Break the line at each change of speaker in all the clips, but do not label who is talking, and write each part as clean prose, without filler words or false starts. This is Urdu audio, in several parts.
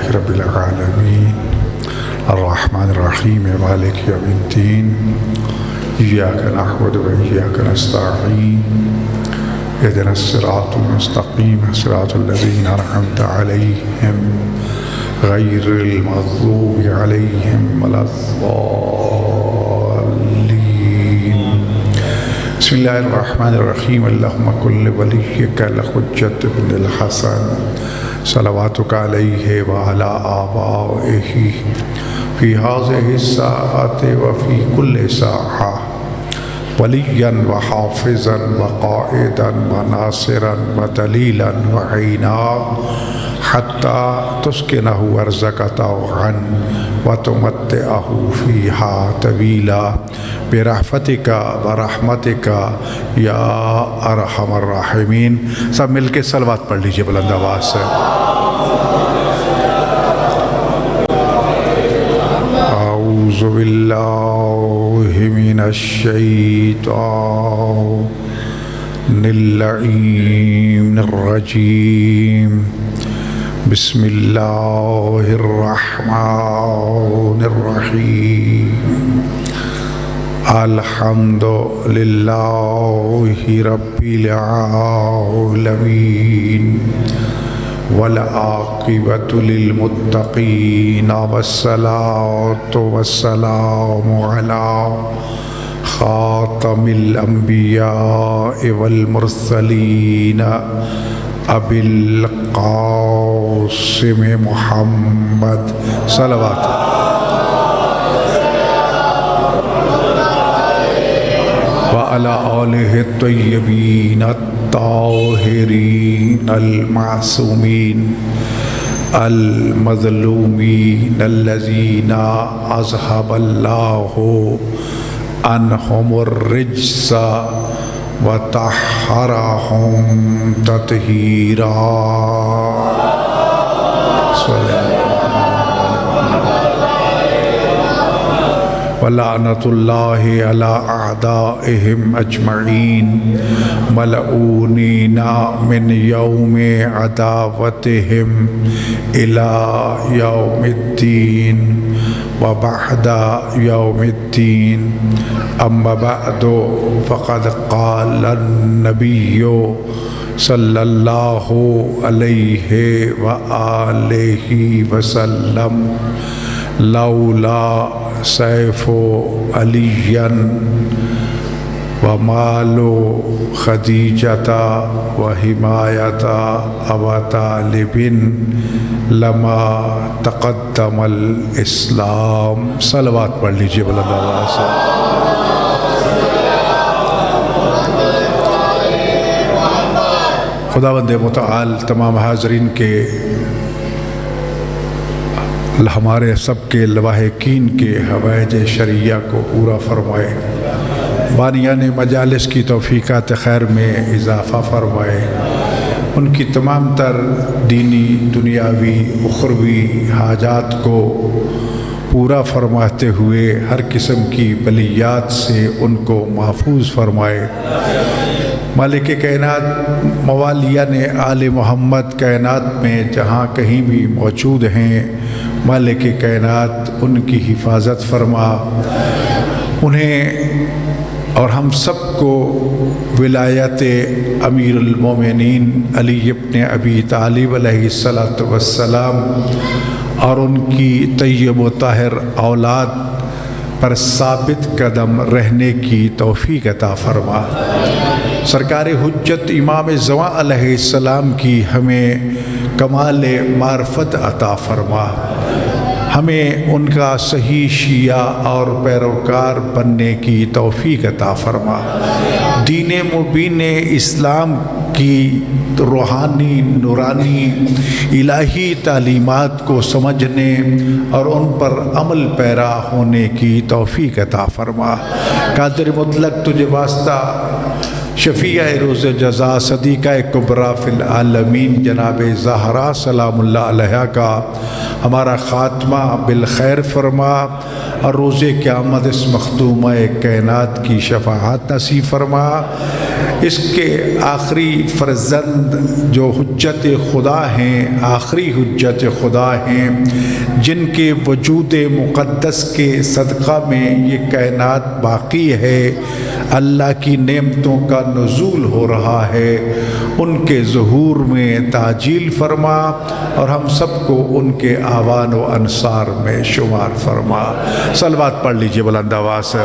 للہ رب العالمین الرحمن الرحیم مالک یوم الدین ایاک نعبد و ایاک نستعین اهدنا الصراط المستقیم صراط الذین انعمت علیہم غیر المغضوب علیہم ولا الضالین بسم اللہ الرحمن الرحیم اللہم کل ولیک الحجۃ بن الحسن صلواتک علیہ وعلی آبائہ فی هذه الساعة وفی کل ساعة ولیاً وحافظاً وقائداً وناصراً ودلیلاً وعینا حتی تسکنہ ارضک طوعاً وتمتعہ فیہا طویلا برحمتک ورحمتک یا ارحم الراحمین۔ سب مل کے صلوات پڑھ لیجئے بلند آواز سے۔ اعوذ باللہ من الشیطان اللعین الرجیم بسم اللہ الرحمن الرحیم الحمد للہ رب العالمین والعاقبۃ للمتقین والصلاۃ والسلام علی خاتم الانبیاء والمرسلین ابی القاسم محمد صلوات وعلی آلہ الطیبین الطاہرین المعصومین المظلومین الذین اذھب اللہ عنہم الرجس وطہرہم تطہیرا۔ وَلَعْنَةُ اللَّهِ عَلَىٰ أَعْدَائِهِمْ أَجْمَعِينَ مَلْعُونِينَ مِنْ يَوْمِ عَدَاوَتِهِمْ إِلَىٰ يَوْمِ الدِّينِ وَبَعْدَ يَوْمِ الدِّينِ أَمَّا بَعْدُ فَقَدْ قَالَ النَّبِيُّ صلی اللہ علیہ وآلہ وسلم لولا سیف علی ومال خدیجۃ وحمایۃ ابا طالب لما تقدم الاسلام۔ صلوات پڑھ لیجئے بلند آواز سے۔ خداوند متعال تمام حاضرین کے ہمارے سب کے لواحقین کے حوائج شرعیہ کو پورا فرمائے، بانیان مجالس کی توفیقات خیر میں اضافہ فرمائے، ان کی تمام تر دینی دنیاوی اخروی حاجات کو پورا فرماتے ہوئے ہر قسم کی بلیات سے ان کو محفوظ فرمائے۔ مالک کائنات موالیان آل محمد کائنات میں جہاں کہیں بھی موجود ہیں، مالک کائنات ان کی حفاظت فرما، انہیں اور ہم سب کو ولایت امیر المومنین علی ابن ابی طالب علیہ السلام اور ان کی طیب و طاہر اولاد پر ثابت قدم رہنے کی توفیق عطا فرما۔ سرکار حجت امام زواں علیہ السلام کی ہمیں کمال معرفت عطا فرما، ہمیں ان کا صحیح شیعہ اور پیروکار بننے کی توفیق عطا فرما، دین مبین اسلام کی روحانی نورانی الہی تعلیمات کو سمجھنے اور ان پر عمل پیرا ہونے کی توفیق عطا فرما۔ قادر مطلق تجھے واسطہ شفیع روز جزا صدیقہ کبریٰ فی العالمین جناب زہرا سلام اللہ علیہا کا ہمارا خاتمہ بالخیر فرما، اور روز قیامت اس مخدومہ کائنات کی شفاعت نصیب فرما۔ اس کے آخری فرزند جو حجت خدا ہیں، آخری حجت خدا ہیں، جن کے وجود مقدس کے صدقہ میں یہ کائنات باقی ہے، اللہ کی نعمتوں کا نزول ہو رہا ہے، ان کے ظہور میں تعجیل فرما، اور ہم سب کو ان کے آوان و انصار میں شمار فرما۔ صلوات پڑھ لیجئے بلند آواز سے۔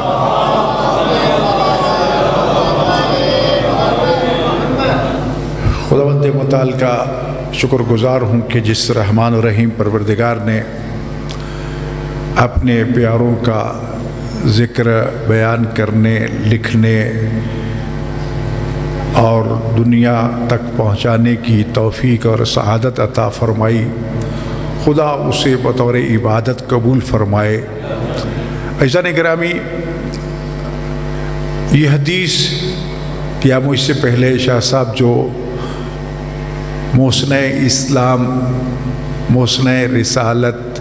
خداوند متعال کا شکر گزار ہوں کہ جس رحمان و رحیم پروردگار نے اپنے پیاروں کا ذکر بیان کرنے، لکھنے اور دنیا تک پہنچانے کی توفیق اور سعادت عطا فرمائی، خدا اسے بطور عبادت قبول فرمائے۔ عزیزان گرامی، یہ حدیث یا مجھ سے پہلے شاہ صاحب جو محسن اسلام، محسن رسالت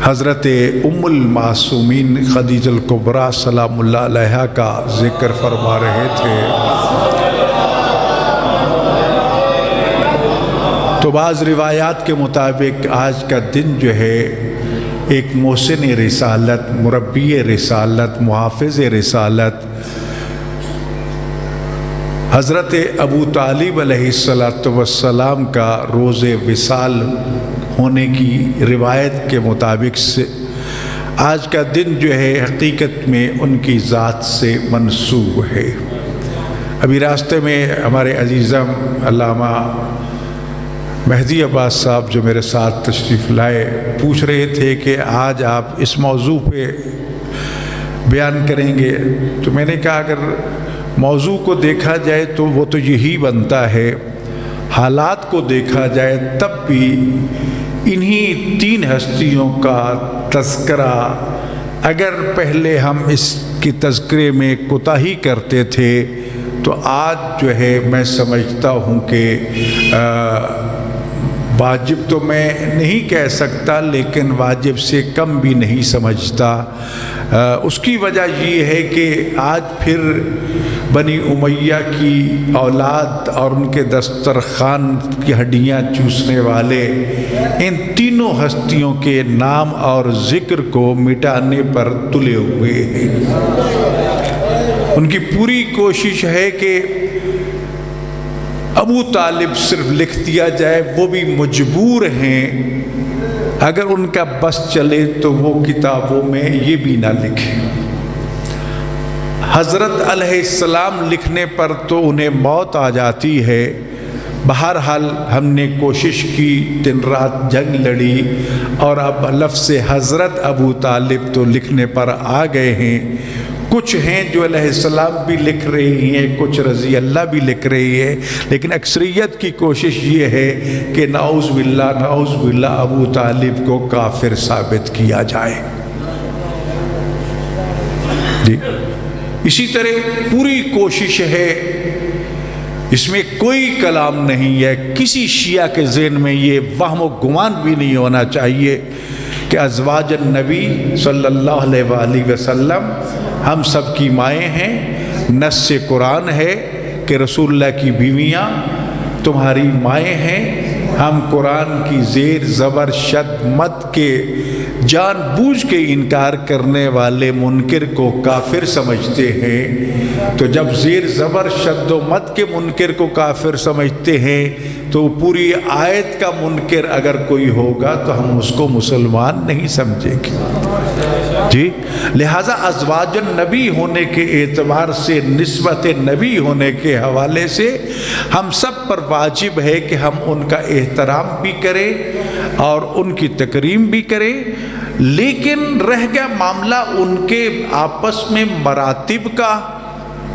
حضرت ام المعصومین خدیجہ الکبریٰ سلام اللہ علیہا کا ذکر فرما رہے تھے، تو بعض روایات کے مطابق آج کا دن جو ہے ایک محسن رسالت، مربی رسالت، محافظ رسالت حضرت ابو طالب علیہ السلام کا روز وصال ہونے کی روایت کے مطابق سے آج کا دن جو ہے حقیقت میں ان کی ذات سے منسوب ہے۔ ابھی راستے میں ہمارے عزیزم علامہ مہدی عباس صاحب جو میرے ساتھ تشریف لائے پوچھ رہے تھے کہ آج آپ اس موضوع پہ بیان کریں گے، تو میں نے کہا اگر موضوع کو دیکھا جائے تو وہ تو یہی بنتا ہے، حالات کو دیکھا جائے تب بھی انہی تین ہستیوں کا تذکرہ اگر پہلے ہم اس کی تذکرے میں کوتاہی کرتے تھے تو آج جو ہے میں سمجھتا ہوں کہ واجب تو میں نہیں کہہ سکتا لیکن واجب سے کم بھی نہیں سمجھتا۔ اس کی وجہ یہ ہے کہ آج پھر بنی امیہ کی اولاد اور ان کے دسترخوان کی ہڈیاں چوسنے والے ان تینوں ہستیوں کے نام اور ذکر کو مٹانے پر تلے ہوئے ہیں۔ ان کی پوری کوشش ہے کہ ابو طالب صرف لکھ دیا جائے، وہ بھی مجبور ہیں، اگر ان کا بس چلے تو وہ کتابوں میں یہ بھی نہ لکھیں۔ حضرت علیہ السلام لکھنے پر تو انہیں موت آ جاتی ہے، بہرحال ہم نے کوشش کی، دن رات جنگ لڑی، اور اب لفظ حضرت ابو طالب تو لکھنے پر آ گئے ہیں۔ کچھ ہیں جو علیہ السلام بھی لکھ رہی ہیں، کچھ رضی اللہ بھی لکھ رہی ہے، لیکن اکثریت کی کوشش یہ ہے کہ نعوذ باللہ ابو طالب کو کافر ثابت کیا جائے۔ جی اسی طرح پوری کوشش ہے، اس میں کوئی کلام نہیں ہے، کسی شیعہ کے ذہن میں یہ وہم و گمان بھی نہیں ہونا چاہیے کہ ازواج النبی صلی اللہ علیہ وآلہ وسلم ہم سب کی مائیں ہیں، نص قرآن ہے کہ رسول اللہ کی بیویاں تمہاری مائیں ہیں۔ ہم قرآن کی زیر زبر شد مت کے جان بوجھ کے انکار کرنے والے منکر کو کافر سمجھتے ہیں، تو جب زیر زبر شد و مت کے منکر کو کافر سمجھتے ہیں تو پوری آیت کا منکر اگر کوئی ہوگا تو ہم اس کو مسلمان نہیں سمجھیں گے۔ جی لہٰذا ازواج النبی ہونے کے اعتبار سے، نسبت نبی ہونے کے حوالے سے ہم سب پر واجب ہے کہ ہم ان کا احترام بھی کریں اور ان کی تکریم بھی کریں، لیکن رہ گیا معاملہ ان کے آپس میں مراتب کا،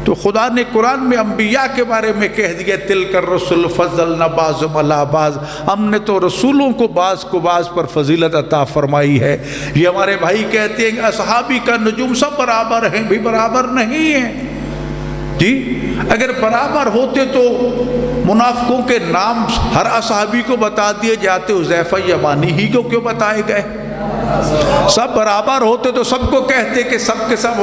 تو خدا نے قرآن میں انبیاء کے بارے میں کہہ دیا تلک الرسل فضلنا بعضهم علی بعض، ہم نے تو رسولوں کو بعض پر فضیلت عطا فرمائی ہے۔ یہ ہمارے بھائی کہتے ہیں کہ اصحابی کا نجوم سب برابر ہیں، بھی برابر نہیں ہیں۔ جی اگر برابر ہوتے تو منافقوں کے نام ہر اصحابی کو بتا دیے جاتے، حذیفہ یمانی ہی کو کیوں بتائے گئے؟ سب برابر ہوتے تو سب کو کہتے کہ سب کے سب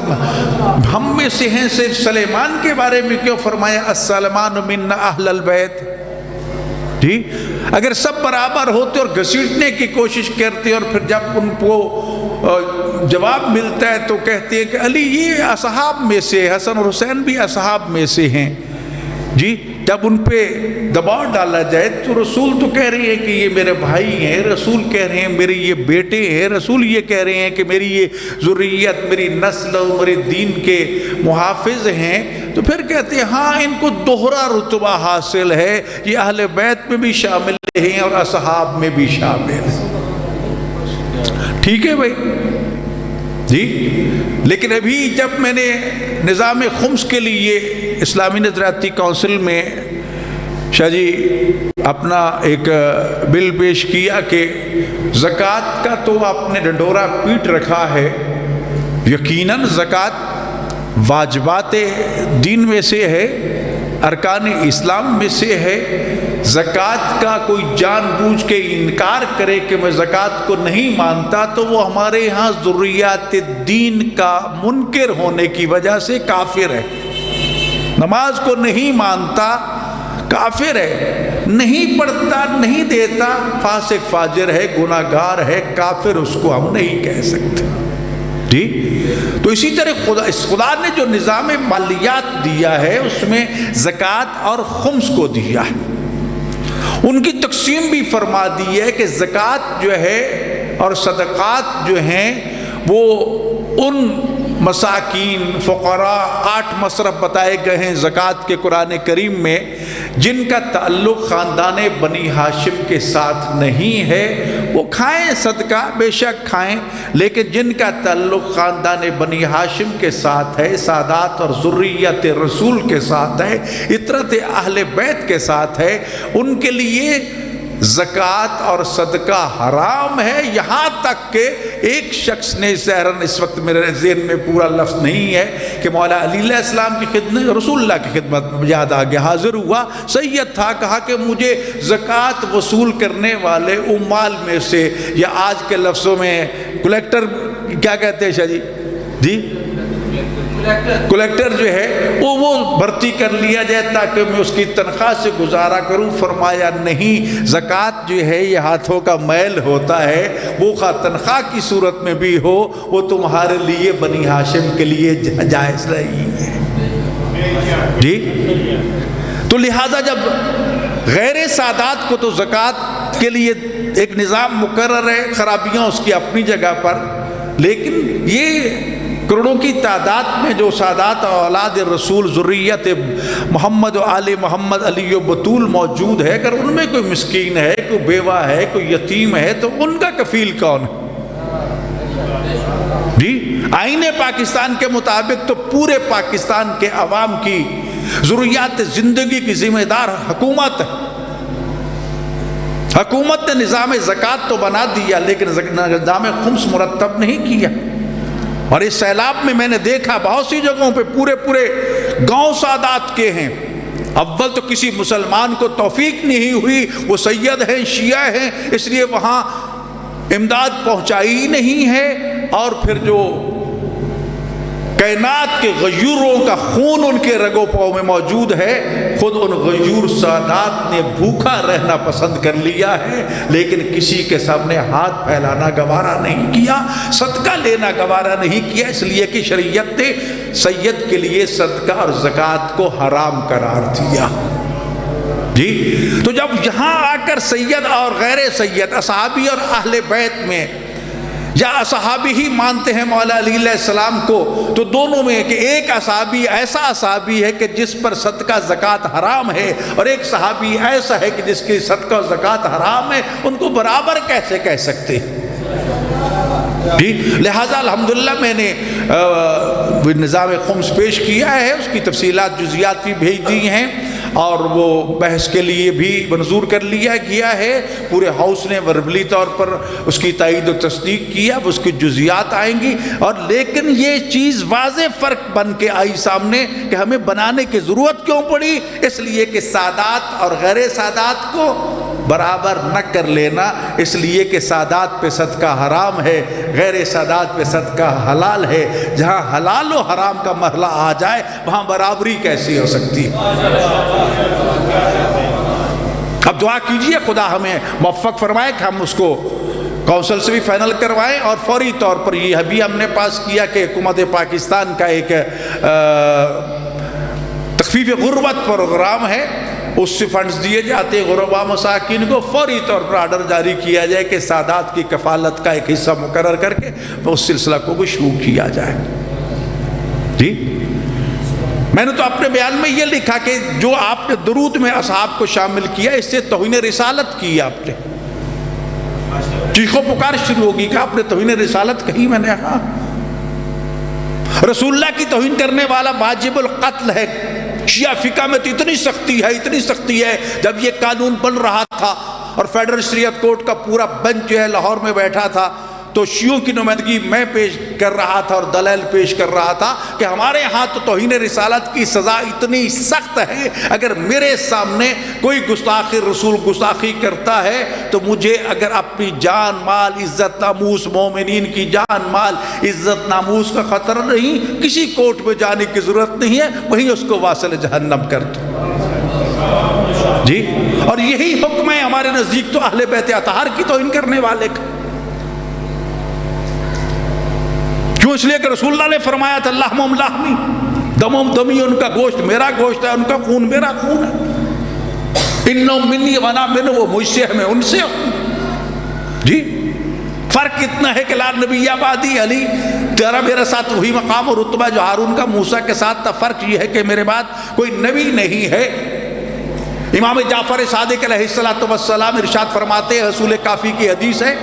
ہم میں سے ہیں، صرف سلیمان کے بارے میں کیوں فرمایا السلمان منا اہل البیت؟ جی اگر سب برابر ہوتے اور گھسیٹنے کی کوشش کرتے اور پھر جب ان کو جواب ملتا ہے تو کہتے ہیں کہ علی یہ اصحاب میں سے، حسن اور حسین بھی اصحاب میں سے ہیں۔ جی جب ان پہ دباؤ ڈالا جائے تو رسول تو کہہ رہے ہیں کہ یہ میرے بھائی ہیں، رسول کہہ رہے ہیں میرے یہ بیٹے ہیں، رسول یہ کہہ رہے ہیں کہ میری یہ ذریت، میری نسل اور میرے دین کے محافظ ہیں، تو پھر کہتے ہیں ہاں ان کو دوہرا رتبہ حاصل ہے، یہ اہل بیت میں بھی شامل ہیں اور اصحاب میں بھی شامل ہیں۔ ٹھیک ہے بھائی جی، لیکن ابھی جب میں نے نظام خمس کے لیے اسلامی نظریاتی کونسل میں شاہ جی اپنا ایک بل پیش کیا کہ زکوٰۃ کا تو آپ نے ڈنڈورا پیٹ رکھا ہے، یقیناً زکوٰۃ واجبات دین میں سے ہے، ارکان اسلام میں سے ہے۔ زکوٰۃ کا کوئی جان بوجھ کے انکار کرے کہ میں زکوٰۃ کو نہیں مانتا تو وہ ہمارے ہاں ضروریات دین کا منکر ہونے کی وجہ سے کافر ہے۔ نماز کو نہیں مانتا کافر ہے، نہیں پڑھتا نہیں دیتا فاسق فاجر ہے، گناہ گار ہے، کافر اس کو ہم نہیں کہہ سکتے۔ جی تو اسی طرح خدا نے جو نظام مالیات دیا ہے اس میں زکوٰۃ اور خمس کو دیا ہے، ان کی تقسیم بھی فرما دی ہے کہ زکوٰۃ جو ہے اور صدقات جو ہیں وہ ان مساکین فقراء 8 مصرف بتائے گئے ہیں زکوٰۃ کے قرآن کریم میں جن کا تعلق خاندان بنی ہاشم کے ساتھ نہیں ہے، وہ کھائیں صدقہ بے شک کھائیں، لیکن جن کا تعلق خاندان بنی ہاشم کے ساتھ ہے، سادات اور ذریت رسول کے ساتھ ہے، اطرت اہل بیت کے ساتھ ہے، ان کے لیے زکوٰۃ اور صدقہ حرام ہے۔ یہاں تک کہ ایک شخص نے ظاہراً اس وقت میرے ذہن میں پورا لفظ نہیں ہے کہ مولا علی علیہ السلام کی خدمت، رسول اللہ کی خدمت میں یاد آ گیا، حاضر ہوا، سید تھا، کہا کہ مجھے زکوٰۃ وصول کرنے والے عمال میں سے، یا آج کے لفظوں میں کلیکٹر کیا کہتے ہیں شاہ جی؟ جی کلیکٹر جو ہے وہ بھرتی کر لیا جائے تاکہ میں اس کی تنخواہ سے گزارا کروں۔ فرمایا نہیں، زکوٰۃ جو ہے یہ ہاتھوں کا میل ہوتا ہے، وہ خواہ تنخواہ کی صورت میں بھی ہو وہ تمہارے لیے بنی ہاشم کے لیے جائز نہیں ہے۔ جی تو لہٰذا جب غیر سادات کو تو زکوٰۃ کے لیے ایک نظام مقرر ہے، خرابیاں اس کی اپنی جگہ پر، لیکن یہ کروڑوں کی تعداد میں جو سادات اور اولاد رسول ذریت محمد و آل محمد علی و بطول موجود ہے، اگر ان میں کوئی مسکین ہے، کوئی بیوہ ہے، کوئی یتیم ہے تو ان کا کفیل کون ہے؟ جی آئین پاکستان کے مطابق تو پورے پاکستان کے عوام کی ضروریات زندگی کی ذمہ دار حکومت ہے۔ حکومت نے نظام زکوٰۃ تو بنا دیا لیکن نظام خمس مرتب نہیں کیا، اور اس سیلاب میں میں نے دیکھا بہت سی جگہوں پہ پورے گاؤں سادات کے ہیں۔ اول تو کسی مسلمان کو توفیق نہیں ہوئی، وہ سید ہیں، شیعہ ہیں، اس لیے وہاں امداد پہنچائی نہیں ہے، اور پھر جو کائنات کے غیوروں کا خون ان کے رگوں پاؤں میں موجود ہے، خود ان غیور سادات نے بھوکا رہنا پسند کر لیا ہے، لیکن کسی کے سامنے ہاتھ پھیلانا گوارا نہیں کیا، صدقہ لینا گوارا نہیں کیا، اس لیے کہ شریعت نے سید کے لیے صدقہ اور زکوٰۃ کو حرام قرار دیا۔ جی تو جب یہاں آ کر سید اور غیر سید، اصحابی اور اہل بیت میں، یا اصحابی ہی مانتے ہیں مولا علی علیہ السلام کو، تو دونوں میں کہ ایک اصحابی ایسا اصحابی ہے کہ جس پر صدقہ زکوٰۃ حرام ہے، اور ایک صحابی ایسا ہے کہ جس کی صدقہ و زکوٰۃ حرام ہے، ان کو برابر کیسے کہہ سکتے؟ جی لہٰذا الحمدللہ میں نے نظام خمس پیش کیا ہے، اس کی تفصیلات جزیات بھی بھیج دی ہیں، اور وہ بحث کے لیے بھی منظور کر لیا گیا ہے، پورے ہاؤس نے وربلی طور پر اس کی تائید و تصدیق کیا، اب اس کی جزیات آئیں گی، اور لیکن یہ چیز واضح فرق بن کے آئی سامنے کہ ہمیں بنانے کی ضرورت کیوں پڑی، اس لیے کہ سادات اور غیر سادات کو برابر نہ کر لینا، اس لیے کہ سادات پہ صدقہ حرام ہے، غیر سادات پہ صدقہ حلال ہے، جہاں حلال و حرام کا مرحلہ آ جائے وہاں برابری کیسی ہو سکتی ہے؟ اب دعا کیجئے خدا ہمیں موفق فرمائے کہ ہم اس کو کونسل سے بھی فائنل کروائیں، اور فوری طور پر یہ ابھی ہم نے پاس کیا کہ حکومت پاکستان کا ایک تخفیف غربت پروگرام ہے، اس سے فنڈز دیے جاتے ہیں غربا مساکین کو، فوری طور پر آرڈر جاری کیا جائے کہ سادات کی کفالت کا ایک حصہ مقرر کر کے اس سلسلہ کو بھی شروع کیا جائے۔ جی میں نے تو اپنے بیان میں یہ لکھا کہ جو آپ نے درود میں اصحاب کو شامل کیا، اس سے توہین رسالت کی آپ نے، چیخ و پکار شروع ہوگی کہ آپ نے توہین رسالت کہی، میں نے کہا رسول اللہ کی توہین کرنے والا واجب القتل ہے۔ شیعہ فقہ میں تو اتنی سختی ہے، جب یہ قانون بن رہا تھا اور فیڈرل شریعت کورٹ کا پورا بنچ جو ہے لاہور میں بیٹھا تھا، تو شیعوں کی نمائندگی میں پیش کر رہا تھا اور دلائل پیش کر رہا تھا کہ ہمارے ہاں تو توہین رسالت کی سزا اتنی سخت ہے، اگر میرے سامنے کوئی گستاخی رسول گستاخی کرتا ہے تو مجھے اگر اپنی جان مال عزت ناموس، مومنین کی جان مال عزت ناموس کا خطرہ نہیں، کسی کورٹ میں جانے کی ضرورت نہیں ہے، وہیں اس کو واصل جہنم کر دو۔ جی اور یہی حکم ہے ہمارے نزدیک تو اہل بیت اطہار کی توہین کرنے والے کا، کیوں؟ اس لیے کہ رسول اللہ نے فرمایا تھا لحمم لحمی، دمم دمی، ان کا گوشت میرا گوشت ہے، ان کا خون میرا خون ہے، انہم منی وانا منہم، وہ مجھ سے میں ان سے ہوں۔ جی فرق اتنا ہے کہ لا نبی آبادی علی، تیرا میرے ساتھ وہی مقام اور رتبہ جو ہارون کا موسیٰ کے ساتھ تھا، فرق یہ ہے کہ میرے بعد کوئی نبی نہیں ہے۔ امام جعفر صادق علیہ السلام ارشاد فرماتے ہیں، رسول کافی کی حدیث ہے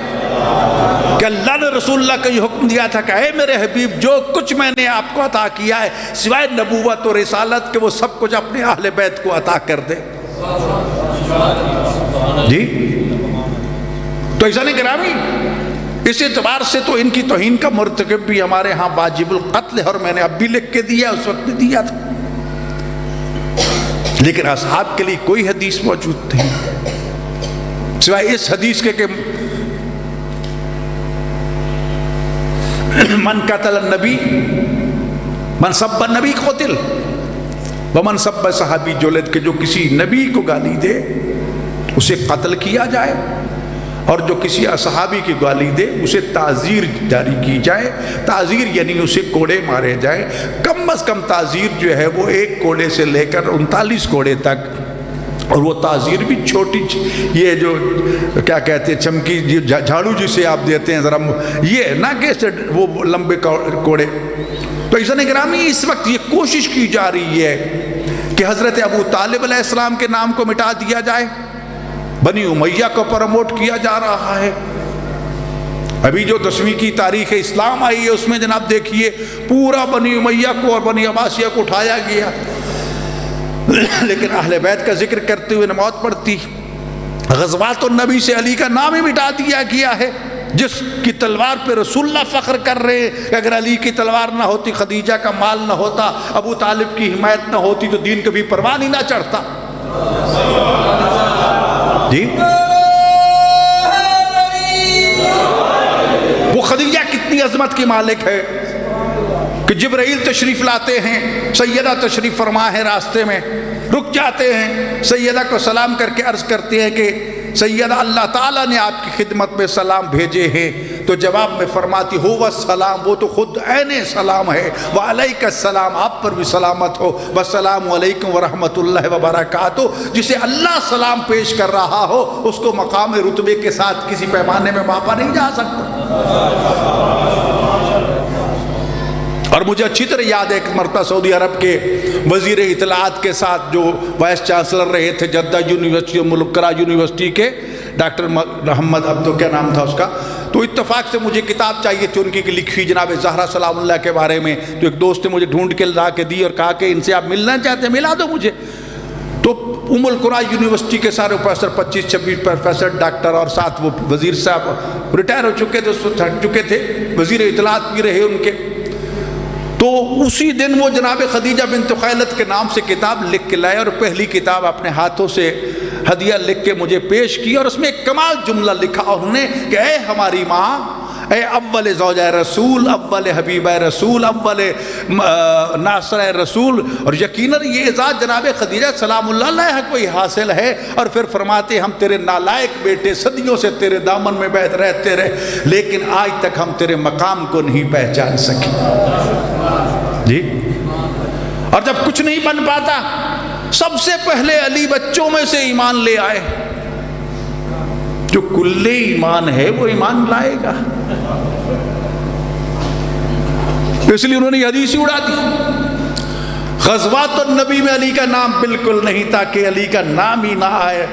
کہ اللہ نے رسول اللہ کو یہ حکم دیا تھا کہ اے میرے حبیب، جو کچھ میں نے آپ کو عطا کیا ہے سوائے نبوت اور رسالت کے، وہ سب کچھ اپنے اہل بیت کو عطا کر دے۔ جی تو عزیزان گرامی، اس اعتبار سے تو ان کی توہین کا مرتکب بھی ہمارے ہاں واجب القتل ہے، اور میں نے اب بھی لکھ کے دیا، اس وقت بھی دیا تھا، لیکن اصحاب کے لیے کوئی حدیث موجود نہیں سوائے اس حدیث کے کہ من قتل النبی من سب النبی قتل ومن سب صحابی جلد، کہ جو کسی نبی کو گالی دے اسے قتل کیا جائے، اور جو کسی صحابی کی گالی دے اسے تعزیر جاری کی جائے۔ تعزیر یعنی اسے کوڑے مارے جائے، کم از کم تعزیر جو ہے وہ 1 کوڑے سے لے کر 39 کوڑے تک، اور وہ تعزیر بھی چھوٹی، یہ جو کیا کہتے ہیں چمکی جھاڑو جسے آپ دیتے ہیں ذرا، یہ نہ کہ وہ لمبے کوڑے۔ تو عزیزان گرامی، اس وقت یہ کوشش کی جا رہی ہے کہ حضرت ابو طالب علیہ السلام کے نام کو مٹا دیا جائے، بنی امیہ کو پروموٹ کیا جا رہا ہے۔ ابھی جو 10ویں کی تاریخ اسلام آئی ہے اس میں جناب دیکھیے پورا بنی امیہ کو اور بنی عباسیہ کو اٹھایا گیا، لیکن اہل بیت کا ذکر کرتے ہوئے نماز پڑھتی۔ غزوات النبی سے علی کا نام ہی مٹا دیا گیا ہے، جس کی تلوار پہ رسول اللہ فخر کر رہے ہیں کہ اگر علی کی تلوار نہ ہوتی، خدیجہ کا مال نہ ہوتا، ابو طالب کی حمایت نہ ہوتی تو دین کبھی پروان ہی نہ چڑھتا۔ جی وہ خدیجہ کتنی عظمت کی مالک ہے کہ جبرائیل تشریف لاتے ہیں، سیدہ تشریف فرما ہے، راستے میں رک جاتے ہیں، سیدہ کو سلام کر کے عرض کرتے ہیں کہ سیدہ اللہ تعالیٰ نے آپ کی خدمت میں سلام بھیجے ہیں، تو جواب میں فرماتی ہو والسلام، وہ تو خود عین سلام ہے، وعلیک السلام، آپ پر بھی سلامت ہو، والسلام علیکم ورحمۃ اللہ وبرکاتہ۔ جسے اللہ سلام پیش کر رہا ہو اس کو مقام رتبے کے ساتھ کسی پیمانے میں ماپا نہیں جا سکتا۔ اور مجھے اچھی طرح یاد ہے ایک مرتبہ سعودی عرب کے وزیر اطلاعات کے ساتھ جو وائس چانسلر رہے تھے جدہ یونیورسٹی اور ملکرہ یونیورسٹی کے، ڈاکٹر محمد عبدو کیا نام تھا اس کا، تو اتفاق سے مجھے کتاب چاہیے تھی ان کی لکھی جناب زہرا سلام اللہ کے بارے میں، تو ایک دوست نے مجھے ڈھونڈ کے لا کے دی اور کہا کہ ان سے آپ ملنا چاہتے ہیں ملا دو مجھے۔ تو ام القرا یونیورسٹی کے سارے پروفیسر 25-26 پروفیسر ڈاکٹر اور ساتھ وہ وزیر صاحب ریٹائر ہو چکے تھے، اس وقت ہٹ چکے تھے، وزیر اطلاعات بھی رہے ان کے. تو اسی دن وہ جناب خدیجہ بنت خویلد کے نام سے کتاب لکھ کے لائے اور پہلی کتاب اپنے ہاتھوں سے ہدیہ لکھ کے مجھے پیش کی. اور اس میں ایک کمال جملہ لکھا انہوں نے کہ اے ہماری ماں، اے اول زوجہ رسول، اول حبیبہ رسول، اول ناصرہ رسول. اور یقیناً یہ اعزاز جناب خدیجہ سلام اللہ علیہ کو ہی حاصل ہے. اور پھر فرماتے ہم تیرے نالائق بیٹے صدیوں سے تیرے دامن میں بیٹھ رہتے رہے، لیکن آج تک ہم تیرے مقام کو نہیں پہچان سکے. جی، اور جب کچھ نہیں بن پاتا سب سے پہلے علی بچوں میں سے ایمان لے آئے. جو کل ایمان ہے وہ ایمان لائے گا. اس لیے انہوں نے یہ حدیث ہی اڑا دی. غزوات النبی میں علی کا نام بالکل نہیں تھا کہ علی کا نام ہی نہ آئے.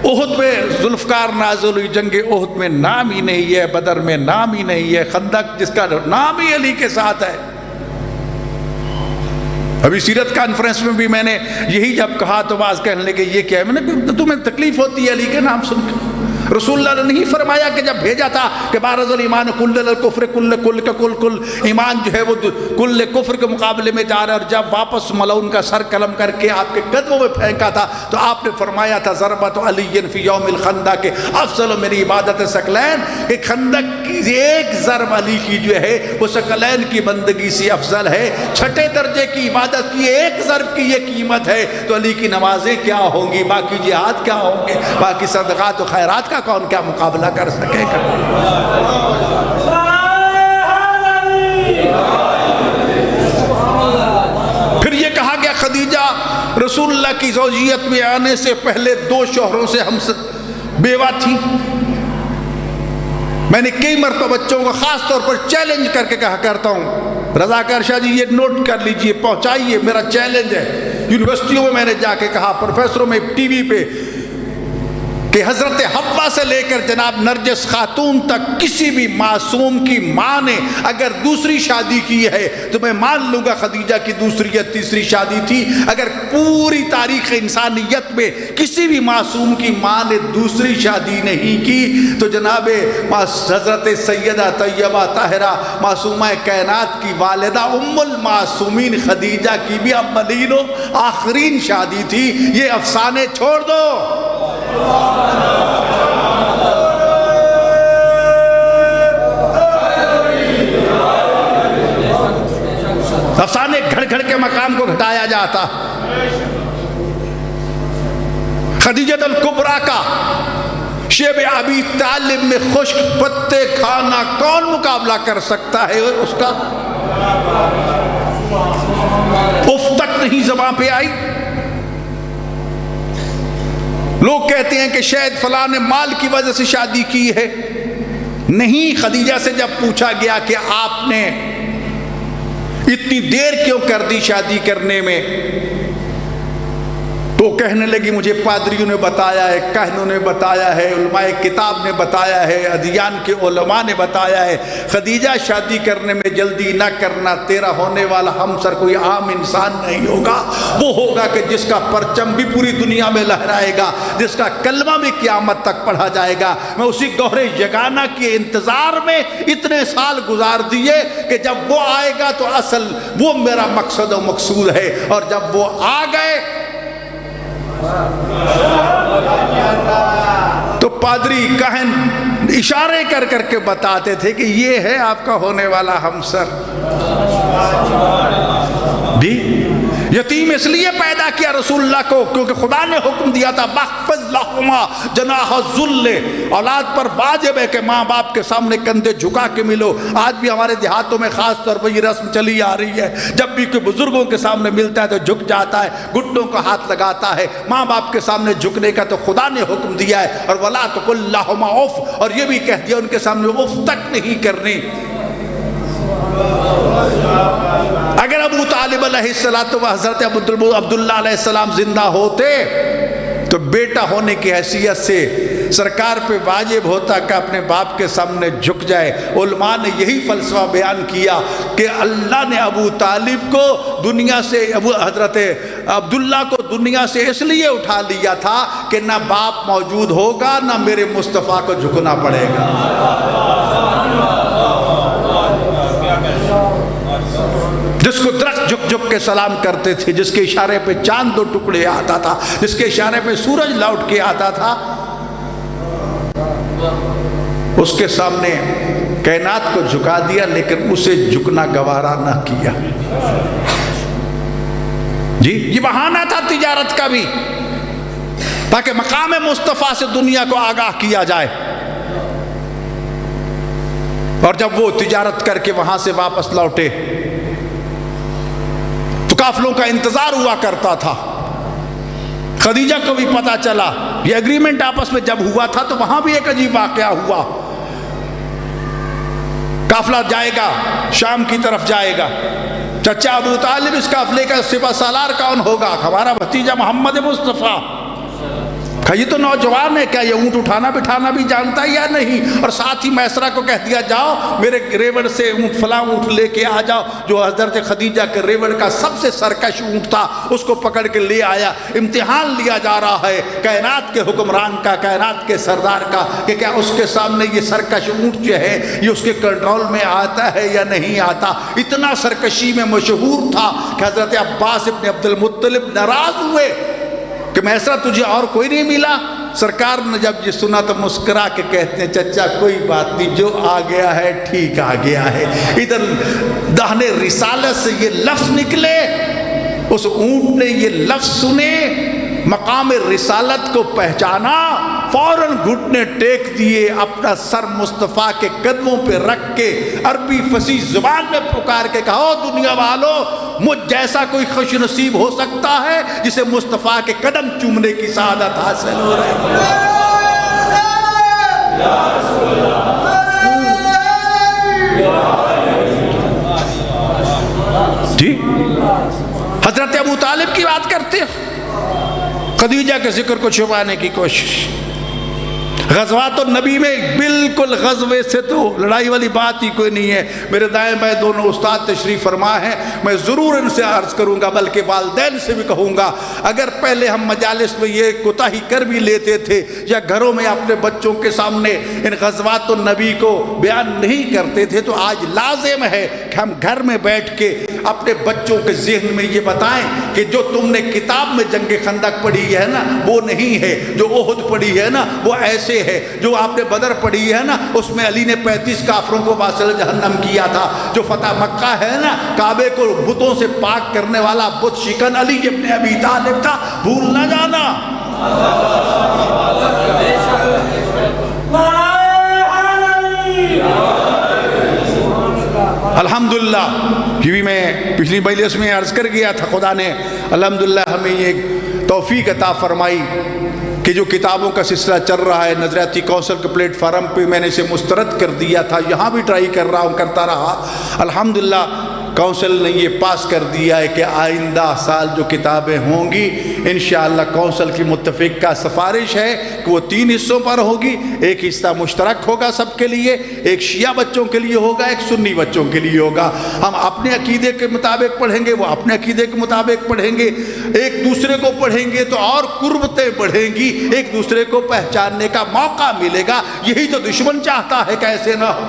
احد میں ذوالفقار نازل ہوئی، جنگ احد میں نام ہی نہیں ہے، بدر میں نام ہی نہیں ہے، خندق جس کا نام ہی علی کے ساتھ ہے. ابھی سیرت کانفرنس میں بھی میں نے یہی جب کہا تو بعض کہنے لگے یہ کیا ہے. میں نے تمہیں تکلیف ہوتی ہے علی کے نام سن کے؟ رسول اللہ نے نہیں فرمایا کہ جب بھیجا تھا کہ بارز الایمان کل الکفر کل کا کل ایمان جو ہے وہ کل کفر کے مقابلے میں جا رہا ہے. اور جب واپس ملعون کا سر قلم کر کے آپ کے قدموں میں پھینکا تھا تو آپ نے فرمایا تھا ضربت علی فی یوم الخندق کہ افضل میری عبادت ثقلین، کہ خندق کی ایک ضرب علی کی جو ہے وہ ثقلین کی بندگی سے افضل ہے. چھٹے درجے کی عبادت کی ایک ضرب کی یہ قیمت ہے تو علی کی نمازیں کیا ہوں گی، باقی جہاد کیا ہوں گے، باقی صدقات و خیرات کا کون کیا مقابلہ کر سکے گا. پھر یہ کہا گیا خدیجہ رسول اللہ کی زوجیت میں آنے سے پہلے 2 شوہروں سے ہم بیوہ تھی. میں نے کئی مرتبہ بچوں کو خاص طور پر چیلنج کر کے کہا کرتا ہوں، رضاکار شاہ جی یہ نوٹ کر لیجئے، پہنچائیے، میرا چیلنج ہے. یونیورسٹیوں میں نے جا کے کہا، پروفیسروں میں ٹی وی پہ، کہ حضرت حوا سے لے کر جناب نرجس خاتون تک کسی بھی معصوم کی ماں نے اگر دوسری شادی کی ہے تو میں مان لوں گا خدیجہ کی دوسری یا تیسری شادی تھی. اگر پوری تاریخ انسانیت میں کسی بھی معصوم کی ماں نے دوسری شادی نہیں کی تو جناب حضرت سیدہ طیبہ طاہرہ معصومہ کائنات کی والدہ ام المعصومین خدیجہ کی بھی اولین و آخرین شادی تھی. یہ افسانے چھوڑ دو. افسانے گھڑ گھڑ کے مقام کو گھٹایا جاتا. خدیجہ الکبریٰ کا شیب ابی طالب میں خشک پتے کھانا کون مقابلہ کر سکتا ہے اس کا؟ اف تک نہیں زبان پہ آئی. لوگ کہتے ہیں کہ شاید فلاں نے مال کی وجہ سے شادی کی ہے. نہیں، خدیجہ سے جب پوچھا گیا کہ آپ نے اتنی دیر کیوں کر دی شادی کرنے میں تو کہنے لگی مجھے پادریوں نے بتایا ہے، کاہنوں نے بتایا ہے، علماء کتاب نے بتایا ہے، ادیان کے علماء نے بتایا ہے خدیجہ شادی کرنے میں جلدی نہ کرنا، تیرا ہونے والا ہمسر کوئی عام انسان نہیں ہوگا، وہ ہوگا کہ جس کا پرچم بھی پوری دنیا میں لہرائے گا، جس کا کلمہ بھی قیامت تک پڑھا جائے گا. میں اسی گوہر یگانہ کے انتظار میں اتنے سال گزار دیے کہ جب وہ آئے گا تو اصل وہ میرا مقصد و مقصود ہے. اور جب وہ آ گئے تو پادری کاہن اشارے کر کر کے بتاتے تھے کہ یہ ہے آپ کا ہونے والا ہمسر. بھی یتیم اس لیے پیدا کیا رسول اللہ کو کیونکہ خدا نے حکم دیا تھا وَاخْفِضْ لَهُمَا جَنَاحَ الذُّلِّ. اولاد پر واجب ہے کہ ماں باپ کے سامنے کندھے جھکا کے ملو. آج بھی ہمارے دیہاتوں میں خاص طور پر یہ رسم چلی آ رہی ہے، جب بھی کوئی بزرگوں کے سامنے ملتا ہے تو جھک جاتا ہے، گھٹنوں کو ہاتھ لگاتا ہے. ماں باپ کے سامنے جھکنے کا تو خدا نے حکم دیا ہے. اور وَلَا تَقُل لَهُمَا اُفٍّ، اور یہ بھی کہہ دیا ان کے سامنے اف تک نہیں کرنی. اگر ابو طالب علیہ السلام و حضرت عبداللہ علیہ السلام زندہ ہوتے تو بیٹا ہونے کی حیثیت سے سرکار پہ واجب ہوتا کہ اپنے باپ کے سامنے جھک جائے۔ علماء نے یہی فلسفہ بیان کیا کہ اللہ نے ابو طالب کو دنیا سے، حضرت عبداللہ کو دنیا سے اس لیے اٹھا لیا تھا کہ نہ باپ موجود ہوگا نہ میرے مصطفیٰ کو جھکنا پڑے گا۔ جس کو درخت جھک جھک کے سلام کرتے تھے، جس کے اشارے پہ چاند دو ٹکڑے آتا تھا، جس کے اشارے پہ سورج لوٹ کے آتا تھا، اس کے سامنے کائنات کو جھکا دیا، لیکن اسے جھکنا گوارا نہ کیا۔ جی یہ بہانہ تھا تجارت کا بھی، تاکہ مقام مصطفیٰ سے دنیا کو آگاہ کیا جائے۔ اور جب وہ تجارت کر کے وہاں سے واپس لوٹے تو قافلوں کا انتظار ہوا کرتا تھا۔ خدیجہ کو بھی پتا چلا، یہ ایگریمنٹ آپس میں جب ہوا تھا تو وہاں بھی ایک عجیب واقعہ ہوا۔ قافلہ جائے گا، شام کی طرف جائے گا، چچا ابو طالب اس قافلے کا سپہ سالار کون ہوگا؟ ہمارا بھتیجا محمد مصطفیٰ۔ کہا یہ تو نوجوان ہے، کیا یہ اونٹ اٹھانا بٹھانا بھی جانتا ہے یا نہیں؟ اور ساتھ ہی میسرہ کو کہہ دیا جاؤ میرے ریوڑ سے اونٹ فلاں اونٹ لے کے آ جاؤ، جو حضرت خدیجہ کے ریوڑ کا سب سے سرکش اونٹ تھا اس کو پکڑ کے لے آیا۔ امتحان لیا جا رہا ہے کائنات کے حکمران کا، کائنات کے سردار کا، کہ کیا اس کے سامنے یہ سرکش اونٹ جو ہے یہ اس کے کنٹرول میں آتا ہے یا نہیں آتا۔ اتنا سرکشی میں مشہور تھا کہ حضرت عباس ابن عبد المطلب ناراض ہوئے کہ میسرہ تجھے اور کوئی نہیں ملا؟ سرکار نے جب یہ سنا تو مسکرا کے کہتے ہیں چچا کوئی بات نہیں، جو آ گیا ہے ٹھیک آ گیا ہے۔ ادھر دہنے رسالت سے یہ لفظ نکلے، اس اونٹ نے یہ لفظ سنے، مقام رسالت کو پہچانا، فوراً گھٹنے ٹیک دیے، اپنا سر مصطفیٰ کے قدموں پہ رکھ کے عربی فصیح زبان میں پکار کے کہا او دنیا والو، مجھ جیسا کوئی خوش نصیب ہو سکتا ہے جسے مصطفیٰ کے قدم چومنے کی سعادت حاصل ہو رہی ہے؟ جی حضرت ابو طالب کی بات کرتے ہیں، خدیجہ کے ذکر کو چھپانے کی کوشش۔ غزوات النبی میں بالکل غزوے سے تو لڑائی والی بات ہی کوئی نہیں ہے۔ میرے دائیں بائیں دونوں استاد تشریف فرما ہیں، میں ضرور ان سے عرض کروں گا، بلکہ والدین سے بھی کہوں گا، اگر پہلے ہم مجالس میں یہ کوتاہی کر بھی لیتے تھے یا گھروں میں اپنے بچوں کے سامنے ان غزوات النبی کو بیان نہیں کرتے تھے، تو آج لازم ہے کہ ہم گھر میں بیٹھ کے اپنے بچوں کے ذہن میں یہ بتائیں کہ جو تم نے کتاب میں جنگ خندق پڑھی ہے نا وہ نہیں ہے، جو احد پڑھی ہے نا وہ ایسے ہے، جو آپ نے بدر پڑھی ہے نا اس میں علی نے 35 کافروں کو واصل جہنم کیا تھا، جو فتح مکہ ہے نا کعبے کو بتوں سے پاک کرنے والا بت شکن علی ابن ابی طالب تھا، بھول نہ جانا۔ الحمدللہ یہ بھی میں پچھلی مجلس میں عرض کر گیا تھا، خدا نے الحمدللہ ہمیں یہ توفیق عطا فرمائی کہ جو کتابوں کا سلسلہ چل رہا ہے نظریاتی کونسل کے پلیٹ فارم پہ میں نے اسے مسترد کر دیا تھا، یہاں بھی ٹرائی کر رہا ہوں، کرتا رہا، الحمدللہ کونسل نے یہ پاس کر دیا ہے کہ آئندہ سال جو کتابیں ہوں گی انشاءاللہ کونسل کی متفقہ سفارش ہے کہ وہ 3 حصوں پر ہوگی، ایک حصہ مشترک ہوگا سب کے لیے، ایک شیعہ بچوں کے لیے ہوگا، ایک سنی بچوں کے لیے ہوگا۔ ہم اپنے عقیدے کے مطابق پڑھیں گے، وہ اپنے عقیدے کے مطابق پڑھیں گے، ایک دوسرے کو پڑھیں گے تو اور قربتیں بڑھیں گی، ایک دوسرے کو پہچاننے کا موقع ملے گا۔ یہی تو دشمن چاہتا ہے کہ ایسے نہ ہو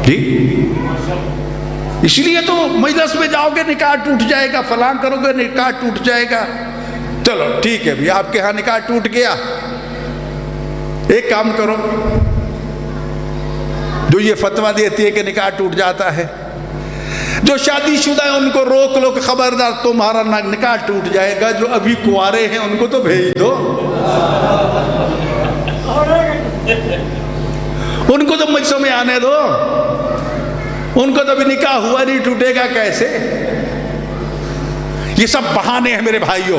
جی۔ اس لیے تو مجلس میں جاؤ گے نکاح ٹوٹ جائے گا، فلاں کرو گے نکاح ٹوٹ جائے گا، چلو ٹھیک ہے بھی آپ کے ہاں نکاح ٹوٹ گیا، ایک کام کرو، جو یہ فتویٰ دیتی ہے کہ نکاح ٹوٹ جاتا ہے، جو شادی شدہ ہیں ان کو روک لو کہ خبردار تمہارا نکاح ٹوٹ جائے گا، جو ابھی کنوارے ہیں ان کو تو بھیج دو، ان کو تو مجلسوں میں آنے دو، ان کو تو ابھی نکاح ہوا نہیں، ٹوٹے گا کیسے؟ یہ سب بہانے ہیں میرے بھائیوں۔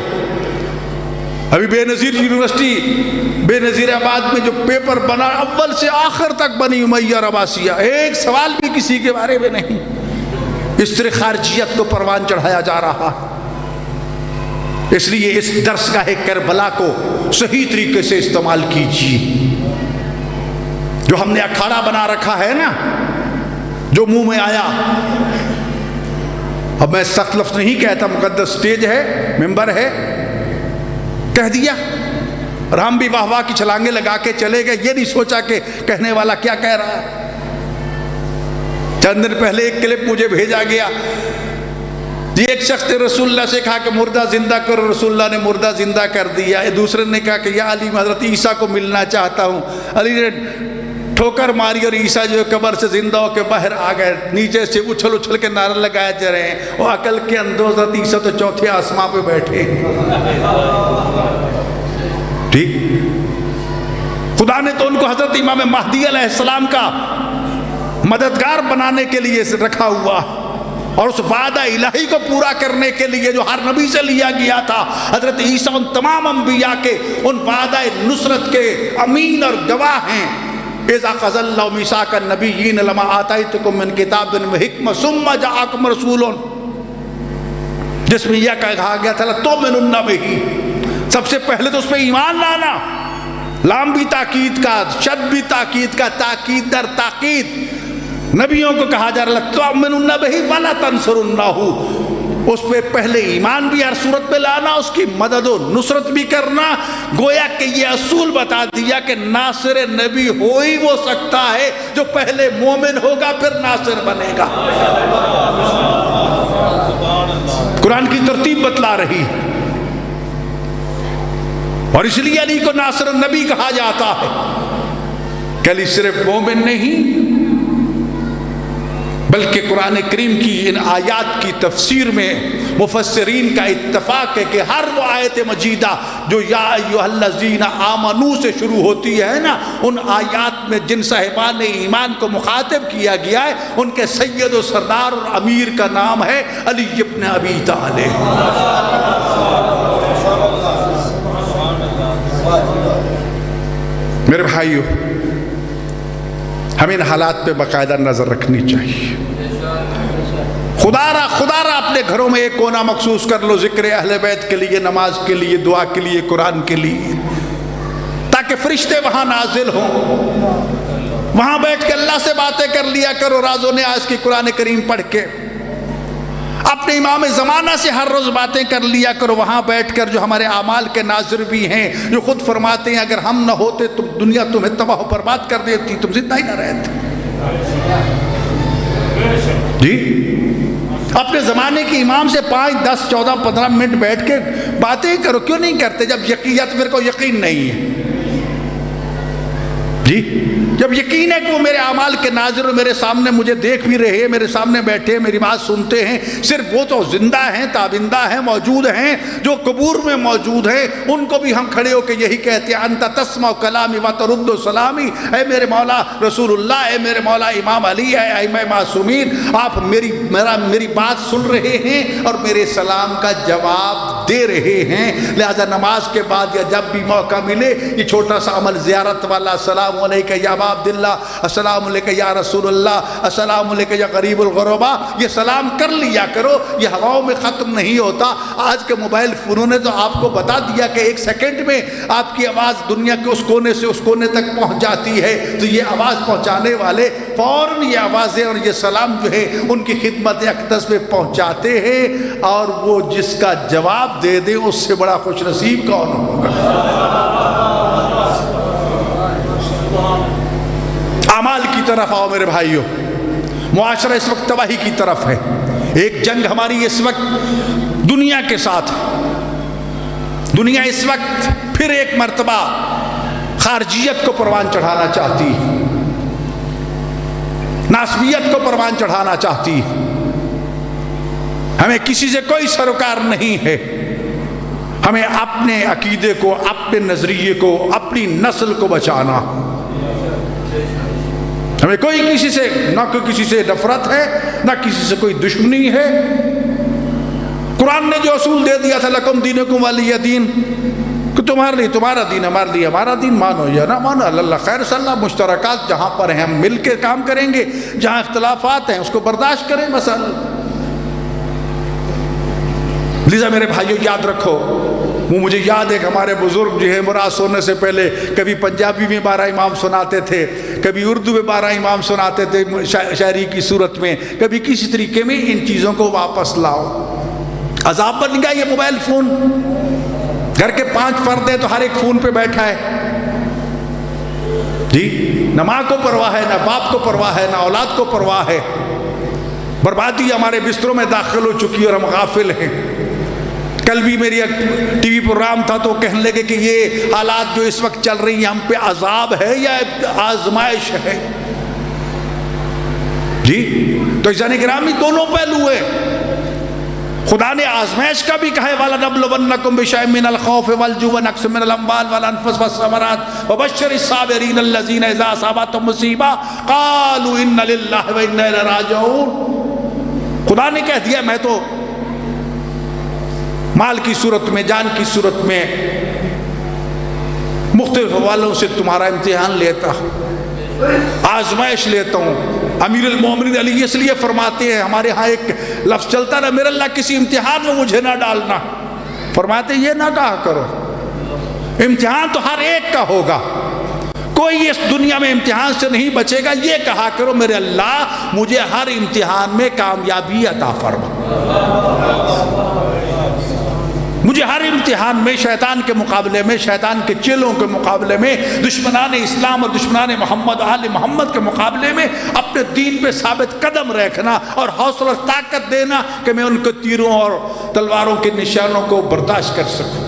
ابھی بے نظیر یونیورسٹی بے نظیر آباد میں جو پیپر بنا اول سے آخر تک بنی امیہ عباسیہ، ایک سوال بھی کسی کے بارے میں نہیں، اس طرح خارجیت کو پروان چڑھایا جا رہا۔ اس لیے اس درسگاہ کربلا کو صحیح طریقے سے استعمال کیجیے. جو ہم نے اکھاڑا بنا رکھا ہے نا، جو منہ میں آیا، اب میں سخت لفظ نہیں کہتا، مقدس سٹیج ہے، ممبر ہے، کہہ دیا اور ہم بھی واہ واہ کی چھلانگیں لگا کے چلے گئے، یہ نہیں سوچا کہ کہنے والا کیا کہہ رہا ہے. چند دن پہلے ایک کلپ مجھے بھیجا گیا، ایک شخص نے رسول اللہ سے کہا کہ مردہ زندہ کرو، رسول اللہ نے مردہ زندہ کر دیا. دوسرے نے کہا کہ یا علی، میں حضرت عیسیٰ کو ملنا چاہتا ہوں. علی نے ٹھوکر ماری اور عیسیٰ جو قبر سے زندہ ہو کے باہر آ گئے. نیچے سے اچھل اچھل کے نعرے لگائے جا رہے ہیں، وہ عقل کے اندھے، حضرت عیسیٰ تو چوتھے آسماں پہ بیٹھے. ٹھیک، خدا نے تو ان کو حضرت امام مہدی علیہ السلام کا مددگار بنانے کے لیے رکھا ہوا، اور اس وعدہ الہی کو پورا کرنے کے لیے جو ہر نبی سے لیا گیا تھا. حضرت عیسیٰ ان تمام انبیاء کے ان وعدہ نصرت کے امین اور گواہ ہیں. اِذَا أَخَذَ اللَّهُ مِيثَاقَ النَّبِيِّينَ لَمَا آتَيْتُكُم مِّن كِتَابٍ وَحِكْمَةٍ ثُمَّ جَاءَكُمْ رَسُولٌ، جس میں یہ کہا گیا تھا لَتُؤْمِنُنَّ بِهِ، سب سے پہلے تو اس پہ ایمان لانا. لام بھی تاکید کا، شد بھی تاکید کا، تاکید در تاکید. نبیوں کو کہا جا رہا لَتُؤْمِنُنَّ بِهِ وَلَا تَنْصُرُنَّهُ، اس پہ پہلے ایمان بھی ہر صورت پہ لانا، اس کی مدد و نصرت بھی کرنا. گویا کہ یہ اصول بتا دیا کہ ناصر نبی ہو ہی وہ سکتا ہے جو پہلے مومن ہوگا پھر ناصر بنے گا. قرآن کی ترتیب بتلا رہی ہے، اور اس لیے علی کو ناصر النبی کہا جاتا ہے کہ علی صرف مومن نہیں بلکہ قرآن کریم کی ان آیات کی تفسیر میں مفسرین کا اتفاق ہے کہ ہر وہ آیت مجیدہ جو یا ایھا الذین آمنو سے شروع ہوتی ہے نا، ان آیات میں جن صاحبان ایمان کو مخاطب کیا گیا ہے ان کے سید و سردار اور امیر کا نام ہے علی ابن ابی طالب. میرے بھائیو، ہمیں ان حالات پہ باقاعدہ نظر رکھنی چاہیے. خدا را اپنے گھروں میں ایک کونا مخصوص کر لو ذکر اہل بیت کے لیے، نماز کے لیے، دعا کے لیے، قرآن کے لیے، تاکہ فرشتے وہاں نازل ہوں. وہاں بیٹھ کے اللہ سے باتیں کر لیا کرو، راز و نیاز کی قرآن کریم پڑھ کے. اپنے امام زمانہ سے ہر روز باتیں کر لیا کرو وہاں بیٹھ کر، جو ہمارے اعمال کے ناظر بھی ہیں، جو خود فرماتے ہیں اگر ہم نہ ہوتے تو دنیا تمہیں تباہ و برباد کر دیتی، تم زندہ ہی نہ رہتے. جی، اپنے زمانے کے امام سے 5، 10، 14، 15 منٹ بیٹھ کے باتیں کرو. کیوں نہیں کرتے؟ جب یقینیت میرے کو یقین نہیں ہے. جی، جب یقین ہے کہ وہ میرے اعمال کے ناظر میرے سامنے مجھے دیکھ بھی رہے ہیں، میرے سامنے بیٹھے ہیں، میری بات سنتے ہیں. صرف وہ تو زندہ ہیں، تابندہ ہیں، موجود ہیں. جو قبور میں موجود ہیں ان کو بھی ہم کھڑے ہو کے یہی کہتے ہیں انت تسمع کلامی و ترد سلامی. اے میرے مولا رسول اللہ، اے میرے مولا امام علی، اے ائمہ معصومین، آپ میری بات سن رہے ہیں اور میرے سلام کا جواب دے رہے ہیں. لہذا نماز کے بعد یا جب بھی موقع ملے یہ چھوٹا سا عمل زیارت والا، السلام علیکہ یا ابا عبداللہ، السلام علیکہ یا رسول اللہ، السلام علیکہ یا غریب الغربا، یہ سلام کر لیا کرو. یہ ہواؤں میں ختم نہیں ہوتا. آج کے موبائل فونوں نے تو آپ کو بتا دیا کہ 1 سیکنڈ میں آپ کی آواز دنیا کے اس کونے سے اس کونے تک پہنچ جاتی ہے. تو یہ آواز پہنچانے والے فوراً یہ آوازیں اور یہ سلام جو ہے ان کی خدمت اقدس میں پہنچاتے ہیں، اور وہ جس کا جواب دے دیں اس سے بڑا خوش نصیب کون ہوگا. اعمال کی طرف آؤ میرے بھائیوں. معاشرہ اس وقت تباہی کی طرف ہے. ایک جنگ ہماری اس وقت دنیا کے ساتھ. دنیا اس وقت پھر ایک مرتبہ خارجیت کو پروان چڑھانا چاہتی ہے، ناسبیت کو پروان چڑھانا چاہتی ہے. ہمیں کسی سے کوئی سروکار نہیں ہے. ہمیں اپنے عقیدے کو، اپنے نظریے کو، اپنی نسل کو بچانا. ہمیں کوئی کسی سے نہ کسی سے نفرت ہے، نہ کسی سے کوئی دشمنی ہے. قرآن نے جو اصول دے دیا تھا لکم دینکم ولی دین، کہ تمہارے لیے تمہارا دین، ہمارے لیے ہمارا دین، مانو یا نہ مانو، اللہ خیر صلی اللہ. مشترکات جہاں پر ہیں ہم مل کے کام کریں گے، جہاں اختلافات ہیں اس کو برداشت کریں. بس لذا میرے بھائیو یاد رکھو، وہ مجھے یاد ہے کہ ہمارے بزرگ جو ہیں مراد سونے سے پہلے کبھی پنجابی میں 12 امام سناتے تھے، کبھی اردو میں 12 امام سناتے تھے شاعری کی صورت میں، کبھی کسی طریقے میں ان چیزوں کو واپس لاؤ۔ عذاب بن گیا یہ موبائل فون، گھر کے 5 فرد ہیں تو ہر ایک فون پہ بیٹھا ہے جی، نہ ماں کو پرواہ ہے، نہ باپ کو پرواہ ہے، نہ اولاد کو پرواہ ہے۔ بربادی ہمارے بستروں میں داخل ہو چکی اور ہم غافل ہیں۔ کل بھی میری ایک ٹی وی پروگرام تھا تو کہنے لگے کہ یہ حالات جو اس وقت چل رہی ہیں ہم پہ عذاب ہے یا آزمائش ہے جی؟ تو عزیزان گرامی دونوں پہلو ہیں۔ خدا نے آزمائش کا بھی کہا ہے وَلَنَبْلُوَنَّكُمْ بِشَيْءٍ مِّنَ الْخَوْفِ وَالْجُوعِ وَنَقْصٍ مِّنَ الْأَمْوَالِ وَالْأَنفُسِ وَالثَّمَرَاتِ وَبَشِّرِ الصَّابِرِينَ الَّذِينَ إِذَا أَصَابَتْهُمْ مُصِیبَةٌ قَالُوا إِنَّ لِلَّهِ وَإِنَّا إِلَیہِ رَاجِعُونَ۔ خدا نے کہہ دیا میں تو مال کی صورت میں، جان کی صورت میں مختلف حوالوں سے تمہارا امتحان لیتا ہوں، آزمائش لیتا ہوں۔ امیر المومنین علی اس لیے فرماتے ہیں، ہمارے ہاں ایک لفظ چلتا رہا، میرے اللہ کسی امتحان میں مجھے نہ ڈالنا۔ فرماتے ہیں یہ نہ کہا کرو، امتحان تو ہر ایک کا ہوگا، کوئی اس دنیا میں امتحان سے نہیں بچے گا۔ یہ کہا کرو میرے اللہ مجھے ہر امتحان میں کامیابی عطا فرما، مجھے ہر امتحان میں شیطان کے مقابلے میں، شیطان کے چیلوں کے مقابلے میں، دشمنان اسلام اور دشمنان محمد آل محمد کے مقابلے میں اپنے دین پہ ثابت قدم رکھنا اور حوصلہ اور طاقت دینا کہ میں ان کے تیروں اور تلواروں کے نشانوں کو برداشت کر سکوں۔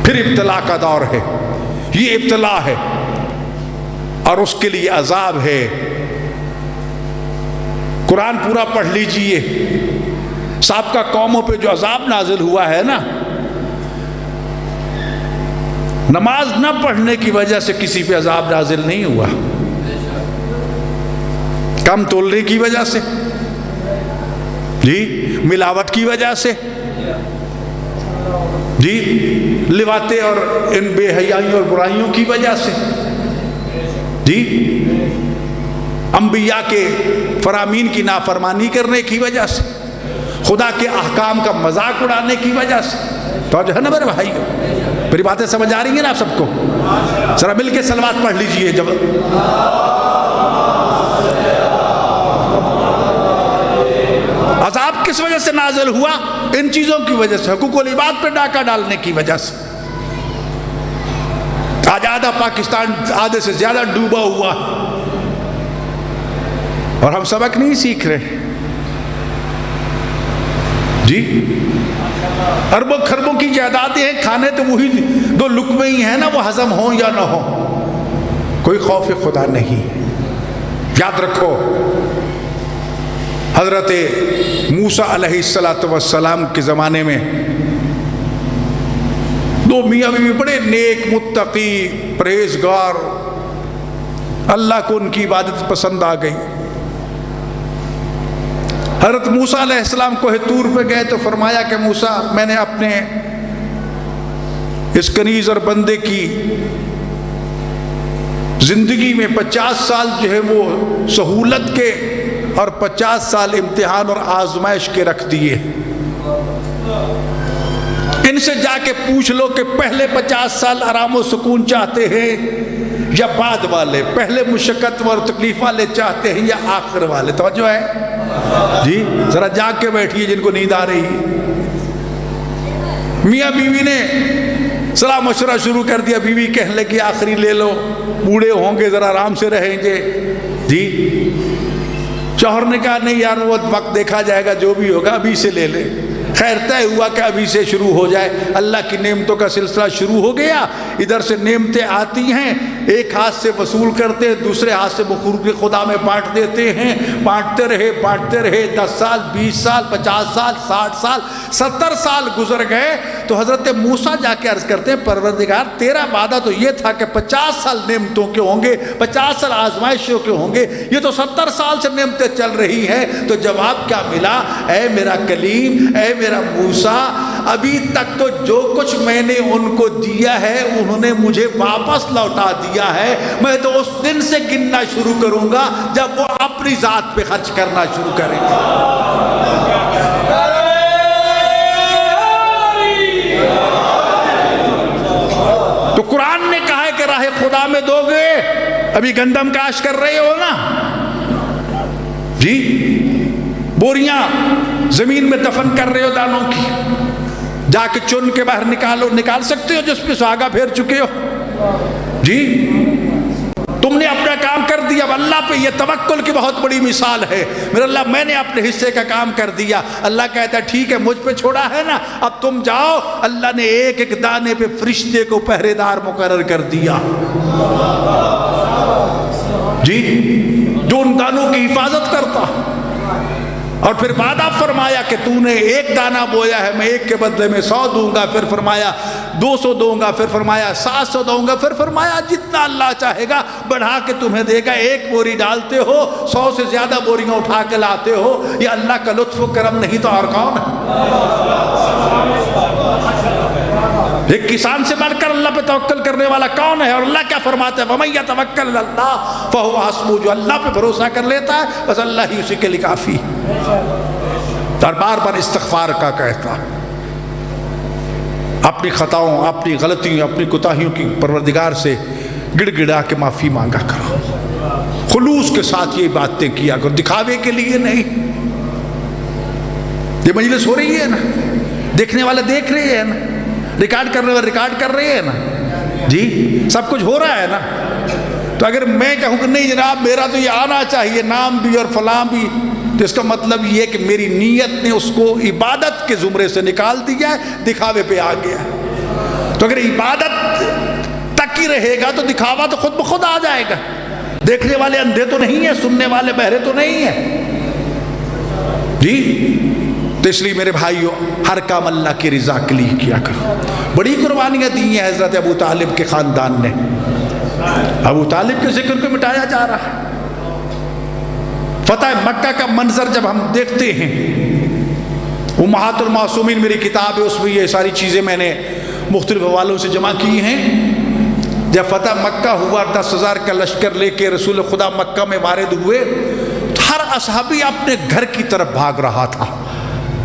پھر ابتلا کا دور ہے، یہ ابتلا ہے اور اس کے لیے عذاب ہے۔ قرآن پورا پڑھ لیجئے، سابقہ قوموں پہ جو عذاب نازل ہوا ہے نا، نماز نہ پڑھنے کی وجہ سے کسی پہ عذاب نازل نہیں ہوا، کم تولنے کی وجہ سے جی، ملاوٹ کی وجہ سے جی، لواطے اور ان بے حیائیوں اور برائیوں کی وجہ سے جی، انبیاء کے فرامین کی نافرمانی کرنے کی وجہ سے، خدا کے احکام کا مذاق اڑانے کی وجہ سے۔ تو جو ہے نا میرے بھائی، میری باتیں سمجھ آ رہی ہیں نا آپ سب کو؟ ذرا مل کے صلوات پڑھ لیجئے۔ جب عذاب کس وجہ سے نازل ہوا؟ ان چیزوں کی وجہ سے، حقوق العباد پہ ڈاکہ ڈالنے کی وجہ سے۔ آج آدھا پاکستان آدھے سے زیادہ ڈوبا ہوا اور ہم سبق نہیں سیکھ رہے جی۔ اربوں خربوں کی جائیدادیں ہیں، کھانے تو وہی 2 لقمے ہی ہیں نا، وہ ہضم ہوں یا نہ ہوں، کوئی خوف خدا نہیں۔ یاد رکھو حضرت موسیٰ علیہ السلام کے زمانے میں 2 میاں بیوی بڑے نیک، متقی، پرہیزگار، اللہ کو ان کی عبادت پسند آ گئی۔ حضرت موسیٰ علیہ السلام کوہ طور پہ گئے تو فرمایا کہ موسیٰ میں نے اپنے اس کنیز اور بندے کی زندگی میں 50 سال جو ہے وہ سہولت کے اور 50 سال امتحان اور آزمائش کے رکھ دیے، ان سے جا کے پوچھ لو کہ پہلے 50 سال آرام و سکون چاہتے ہیں یا بعد والے، پہلے مشقت اور تکلیف والے چاہتے ہیں یا آخر والے؟ توجہ ہے جی، ذرا جاگ کے بیٹھیے جن کو نیند آ رہی۔ میاں بیوی نے صلاح مشورہ شروع کر دیا، بیوی کہنے لگی آخری لے لو، بوڑھے ہوں گے ذرا آرام سے رہیں گے جی۔ شوہر نے کہا نہیں یار وہ وقت دیکھا جائے گا، جو بھی ہوگا ابھی سے لے لے۔ خیر طے ہوا کہ ابھی سے شروع ہو جائے۔ اللہ کی نعمتوں کا سلسلہ شروع ہو گیا، ادھر سے نعمتیں آتی ہیں، ایک ہاتھ سے وصول کرتے ہیں، دوسرے ہاتھ سے مخلوق خدا میں بانٹ دیتے ہیں، بانٹتے رہے 10 سال 20 سال 50 سال 60 سال 70 سال گزر گئے۔ تو حضرت موسیٰ جا کے عرض کرتے ہیں پروردگار تیرا وعدہ تو یہ تھا کہ 50 سال نعمتوں کے ہوں گے، 50 سال آزمائشوں کے ہوں گے، یہ تو 70 سال سے نعمتیں چل رہی ہیں۔ تو جواب کیا ملا؟ اے میرا کلیم، اے میرا موسیٰ، ابھی تک تو جو کچھ میں نے ان کو دیا ہے انہوں نے مجھے واپس لوٹا دیا ہے، میں تو اس دن سے گننا شروع کروں گا جب وہ اپنی ذات پہ خرچ کرنا شروع کریں گے۔ خدا میں دو گے؟ ابھی گندم کاش کر رہے ہو نا جی، بوریاں زمین میں دفن کر رہے ہو دانوں کی، جا کے چن کے باہر نکالو، نکال سکتے ہو جس پہ سہاگا پھیر چکے ہو جی؟ تم نے اپنا کام کر دیا، اب اللہ پہ یہ توکل کی بہت بڑی مثال ہے، میرا اللہ میں نے اپنے حصے کا کام کر دیا۔ اللہ کہتا ہے ٹھیک ہے مجھ پہ چھوڑا ہے نا، اب تم جاؤ، اللہ نے ایک ایک دانے پہ فرشتے کو پہرے دار مقرر کر دیا جی، جو ان دانوں کی حفاظت کرتا۔ اور پھر وعدہ فرمایا کہ تو نے ایک دانہ بویا ہے، میں ایک کے بدلے میں 100 دوں گا، پھر فرمایا 200 دوں گا، پھر فرمایا 700 دوں گا، پھر فرمایا جتنا اللہ چاہے گا بڑھا کے تمہیں دے گا۔ ایک بوری ڈالتے ہو 100 سے زیادہ بوریاں اٹھا کے لاتے ہو، یہ اللہ کا لطف و کرم نہیں تو اور کون ہے؟ ایک کسان سے بڑھ کر اللہ پہ توکل کرنے والا کون ہے؟ اور اللہ کیا فرماتا ہے؟ وَمَن يَتَوَكَّلْ عَلَى اللَّهِ فَهُوَ حَسْبُهُ، جو اللہ پہ بھروسہ کر لیتا ہے بس اللہ ہی اسی کے لیے کافی۔ اور بار بار استغفار کا کہتا، اپنی خطاؤں، اپنی غلطیوں، اپنی کوتاہیوں کی پروردگار سے گڑ گڑا کے معافی مانگا کرو، خلوص کے ساتھ یہ باتیں کیا کرو، دکھاوے کے لیے نہیں۔ یہ مجلس ہو رہی ہے نا، دیکھنے والے دیکھ رہے ہیں نا، ریکارڈ کرنے والے ریکارڈ کر رہے ہیں نا جی، سب کچھ ہو رہا ہے نا۔ تو اگر میں کہوں کہ نہیں جناب میرا تو یہ آنا چاہیے، نام بھی اور فلاں بھی، تو اس کا مطلب یہ کہ میری نیت نے اس کو عبادت کے زمرے سے نکال دیا ہے، دکھاوے پہ آ گیا۔ تو اگر عبادت تک ہی رہے گا تو دکھاوا تو خود بخود آ جائے گا۔ دیکھنے والے اندھے تو نہیں ہیں، سننے والے بہرے تو نہیں ہیں جی۔ تو اس لیے میرے بھائیو ہر کام اللہ کی رضا کے لیے کیا کرو۔ بڑی قربانیاں دی ہیں حضرت ابو طالب کے خاندان نے، ابو طالب کے ذکر کو مٹایا جا رہا ہے۔ فتح مکہ کا منظر جب ہم دیکھتے ہیں، امہات المعصومین میری کتاب ہے، اس میں یہ ساری چیزیں میں نے مختلف حوالوں سے جمع کی ہیں۔ جب فتح مکہ ہوا، 10,000 کا لشکر لے کے رسول خدا مکہ میں وارد ہوئے، ہر اصحابی اپنے گھر کی طرف بھاگ رہا تھا۔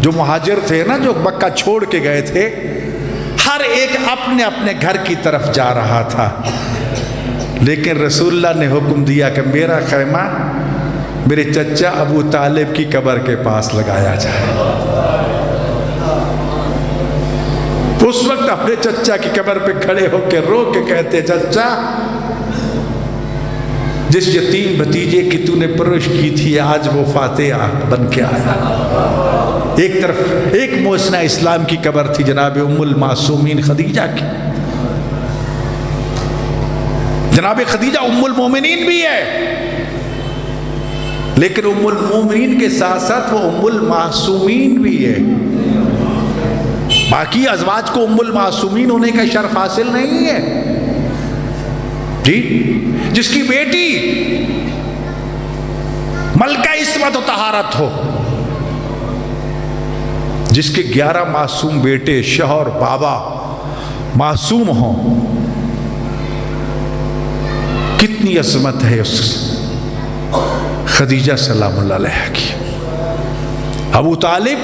جو مہاجر تھے نا، جو مکہ چھوڑ کے گئے تھے، ہر ایک اپنے اپنے گھر کی طرف جا رہا تھا۔ لیکن رسول اللہ نے حکم دیا کہ میرا خیمہ میرے چچا ابو طالب کی قبر کے پاس لگایا جائے۔ اس وقت اپنے چچا کی قبر پہ کھڑے ہو کے رو کے کہتے، چچا جس یتیم بھتیجے کی تو نے پرورش کی تھی آج وہ فاتح بن کے آیا۔ ایک طرف ایک محسنہ اسلام کی قبر تھی جناب ام المعصومین خدیجہ کی، جناب خدیجہ ام المومنین بھی ہے، لیکن ام المومنین کے ساتھ ساتھ وہ ام المعصومین بھی ہے۔ باقی ازواج کو ام المعصومین ہونے کا شرف حاصل نہیں ہے جی۔ جس کی بیٹی ملکہ عصمت و طہارت ہو، جس کے 11 معصوم بیٹے شوہر بابا معصوم ہوں، کتنی عظمت ہے اس خدیجہ سلام اللہ علیہ کی۔ ابو طالب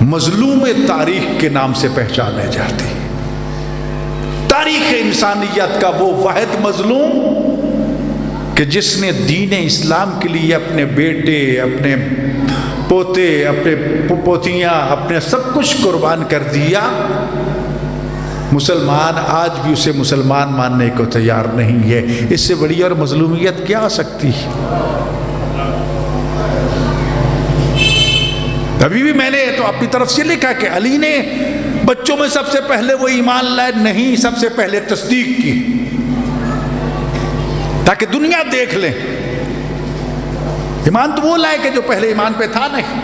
مظلوم تاریخ کے نام سے پہچانے جاتے ہیں، تاریخ انسانیت کا وہ واحد مظلوم کہ جس نے دین اسلام کے لیے اپنے بیٹے، اپنے پوتے، اپنے پوتیاں، اپنے سب کچھ قربان کر دیا۔ مسلمان آج بھی اسے مسلمان ماننے کو تیار نہیں ہے۔ اس سے بڑی اور مظلومیت کیا سکتی ہے؟ ابھی بھی میں نے تو اپنی طرف سے لکھا کہ علی نے بچوں میں سب سے پہلے وہ ایمان لائے نہیں، سب سے پہلے تصدیق کی، تاکہ دنیا دیکھ لے۔ ایمان تو وہ لائے کہ جو پہلے ایمان پہ تھا نہیں،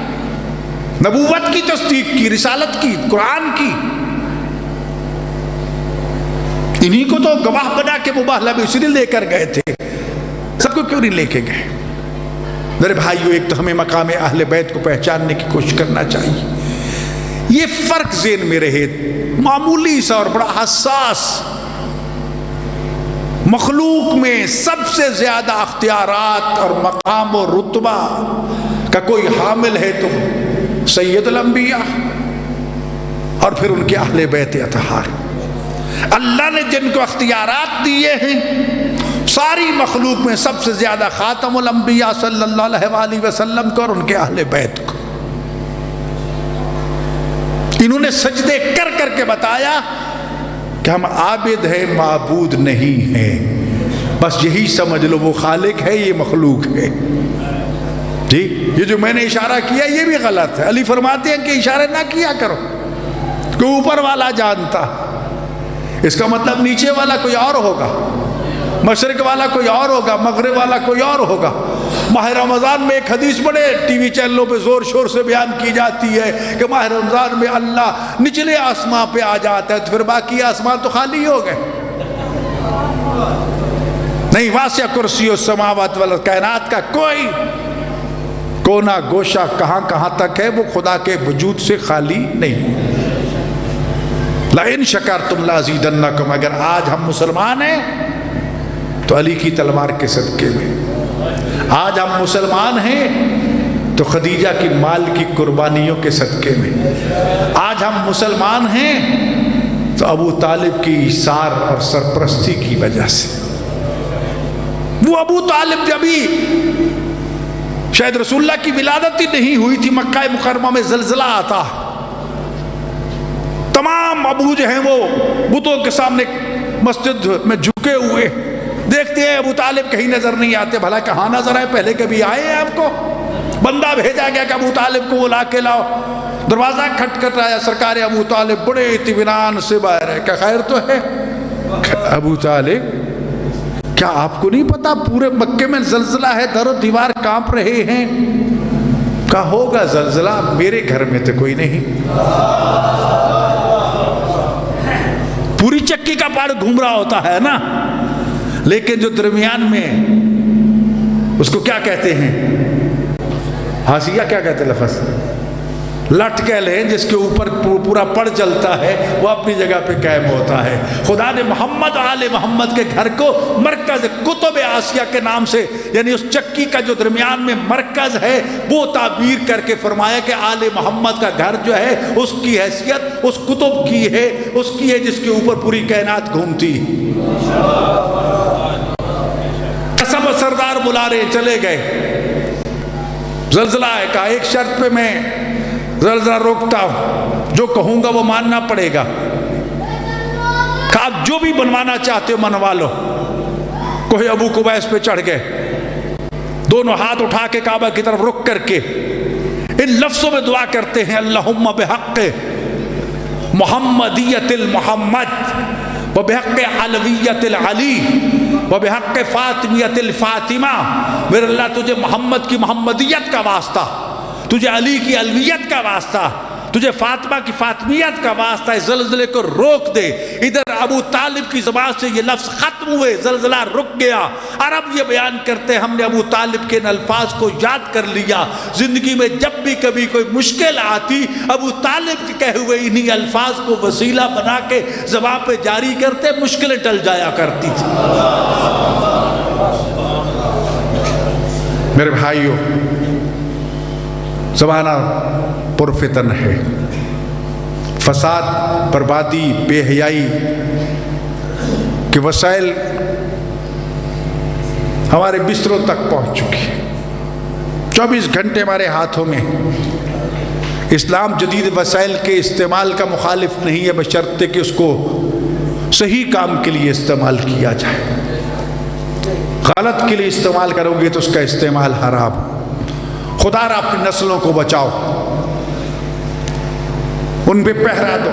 نبوت کی تصدیق کی، رسالت کی، قرآن کی۔ انہی کو تو گواہ بنا کے مباہلہ میں اس لیے لے کر گئے تھے، سب کو کیوں نہیں لے کے گئے؟ میرے بھائیو ایک تو ہمیں مقام اہل بیت کو پہچاننے کی کوشش کرنا چاہیے۔ یہ فرق ذہن میں رہے، معمولی سا اور بڑا حساس، مخلوق میں سب سے زیادہ اختیارات اور مقام و رتبہ کا کوئی حامل ہے تو سید الانبیاء اور پھر ان کے اہل بیت اطہار۔ اللہ نے جن کو اختیارات دیے ہیں ساری مخلوق میں سب سے زیادہ خاتم الانبیاء صلی اللہ علیہ وآلہ وسلم کو اور ان کے اہل بیت کو. انہوں نے سجدے کر کر کے بتایا کہ ہم عابد ہیں معبود نہیں ہیں، بس یہی سمجھ لو وہ خالق ہے یہ مخلوق ہے. جی یہ جو میں نے اشارہ کیا یہ بھی غلط ہے. علی فرماتے ہیں کہ اشارے نہ کیا کرو کہ اوپر والا جانتا، اس کا مطلب نیچے والا کوئی اور ہوگا، مشرق والا کوئی اور ہوگا، مغرب والا کوئی اور ہوگا. ماہ رمضان میں ایک حدیث بڑے ٹی وی چینلوں پہ زور شور سے بیان کی جاتی ہے کہ ماہ رمضان میں اللہ نچلے آسمان پہ آ جاتا ہے، تو پھر باقی آسمان تو خالی ہو گئے. نہیں، واسع کرسی السماوات والارض، کائنات کا کوئی کونا گوشہ کہاں کہاں تک ہے وہ خدا کے وجود سے خالی نہیں. لَإِن شَكَرْتُمْ لَأَزِيدَنَّكُمْ، اگر آج ہم مسلمان ہیں تو علی کی تلوار کے صدقے میں، آج ہم مسلمان ہیں تو خدیجہ کی مال کی قربانیوں کے صدقے میں، آج ہم مسلمان ہیں تو ابو طالب کی ایثار اور سرپرستی کی وجہ سے. وہ ابو طالب جبھی شاید رسول اللہ کی ولادت ہی نہیں ہوئی تھی، مکہ مکرمہ میں زلزلہ آتا، تمام ابو جو ہیں وہ بتوں کے سامنے مسجد میں جھکے ہوئے، دیکھتے ہیں ابو طالب کہیں نظر نہیں آتے. بھلا کہاں نظر آئے؟ پہلے کبھی آئے ہیں آپ کو؟ بندہ بھیجا گیا کہ ابو طالب کو وہ لا کے لاؤ. دروازہ کھٹکھٹایا، سرکار ابو طالب بڑے اطمینان سے باہر ہے. کیا خیر تو ہے؟ ابو طالب کیا آپ کو نہیں پتا پورے مکے میں زلزلہ ہے، در و دیوار کانپ رہے ہیں؟ کہا ہوگا زلزلہ، میرے گھر میں تو کوئی نہیں. پوری چکی کا پاڑ گھوم رہا ہوتا ہے نا، لیکن جو درمیان میں اس کو کیا کہتے ہیں، حاشیہ کیا کہتے ہیں، لفظ لٹکل ہے، جس کے اوپر پورا پڑ جلتا ہے، وہ اپنی جگہ پہ قائم ہوتا ہے. خدا نے محمد آل محمد کے گھر کو مرکز کتب آسیہ کے نام سے، یعنی اس چکی کا جو درمیان میں مرکز ہے وہ تعبیر کر کے فرمایا کہ آل محمد کا گھر جو ہے اس کی حیثیت اس کتب کی ہے، اس کی ہے جس کے اوپر پوری کائنات گھومتی. سب سردار بلا رہے، چلے گئے. زلزلہ ہے، کہا ایک شرط پہ میں زلزلہ روکتا ہوں، جو کہوں گا وہ ماننا پڑے گا. کہا آپ جو بھی بنوانا چاہتے ہو منوا لو. کوہ ابو قبیس پہ چڑھ گئے، دونوں ہاتھ اٹھا کے کعبہ کی طرف رک کر کے ان لفظوں میں دعا کرتے ہیں، اللہم بحق محمدیت المحمد و بحق علویت العلی و بحق فاطمیت الفاطمہ. میرے اللہ تجھے محمد کی محمدیت کا واسطہ، تجھے علی کی علویت کا واسطہ، تجھے فاطمہ کی فاطمیت کا واسطہ، اس زلزلے کو روک دے. ادھر ابو طالب کی زبان سے یہ لفظ ختم ہوئے، زلزلہ رک گیا. عرب یہ بیان کرتے ہم نے ابو طالب کے ان الفاظ کو یاد کر لیا. زندگی میں جب بھی کبھی کوئی مشکل آتی ابو طالب کے کہے ہوئے انہی الفاظ کو وسیلہ بنا کے زبان پہ جاری کرتے، مشکلیں ٹل جایا کرتی تھی. میرے بھائیوں، زمانہ پرفتن ہے، فساد، بربادی، بے حیائی کے وسائل ہمارے بستروں تک پہنچ چکی ہیں. 24 گھنٹے ہمارے ہاتھوں میں. اسلام جدید وسائل کے استعمال کا مخالف نہیں ہے، بشرطے کہ اس کو صحیح کام کے لیے استعمال کیا جائے. غلط کے لیے استعمال کرو گے تو اس کا استعمال حرام. خدا را اپنی نسلوں کو بچاؤ، ان پہ پہرا دو،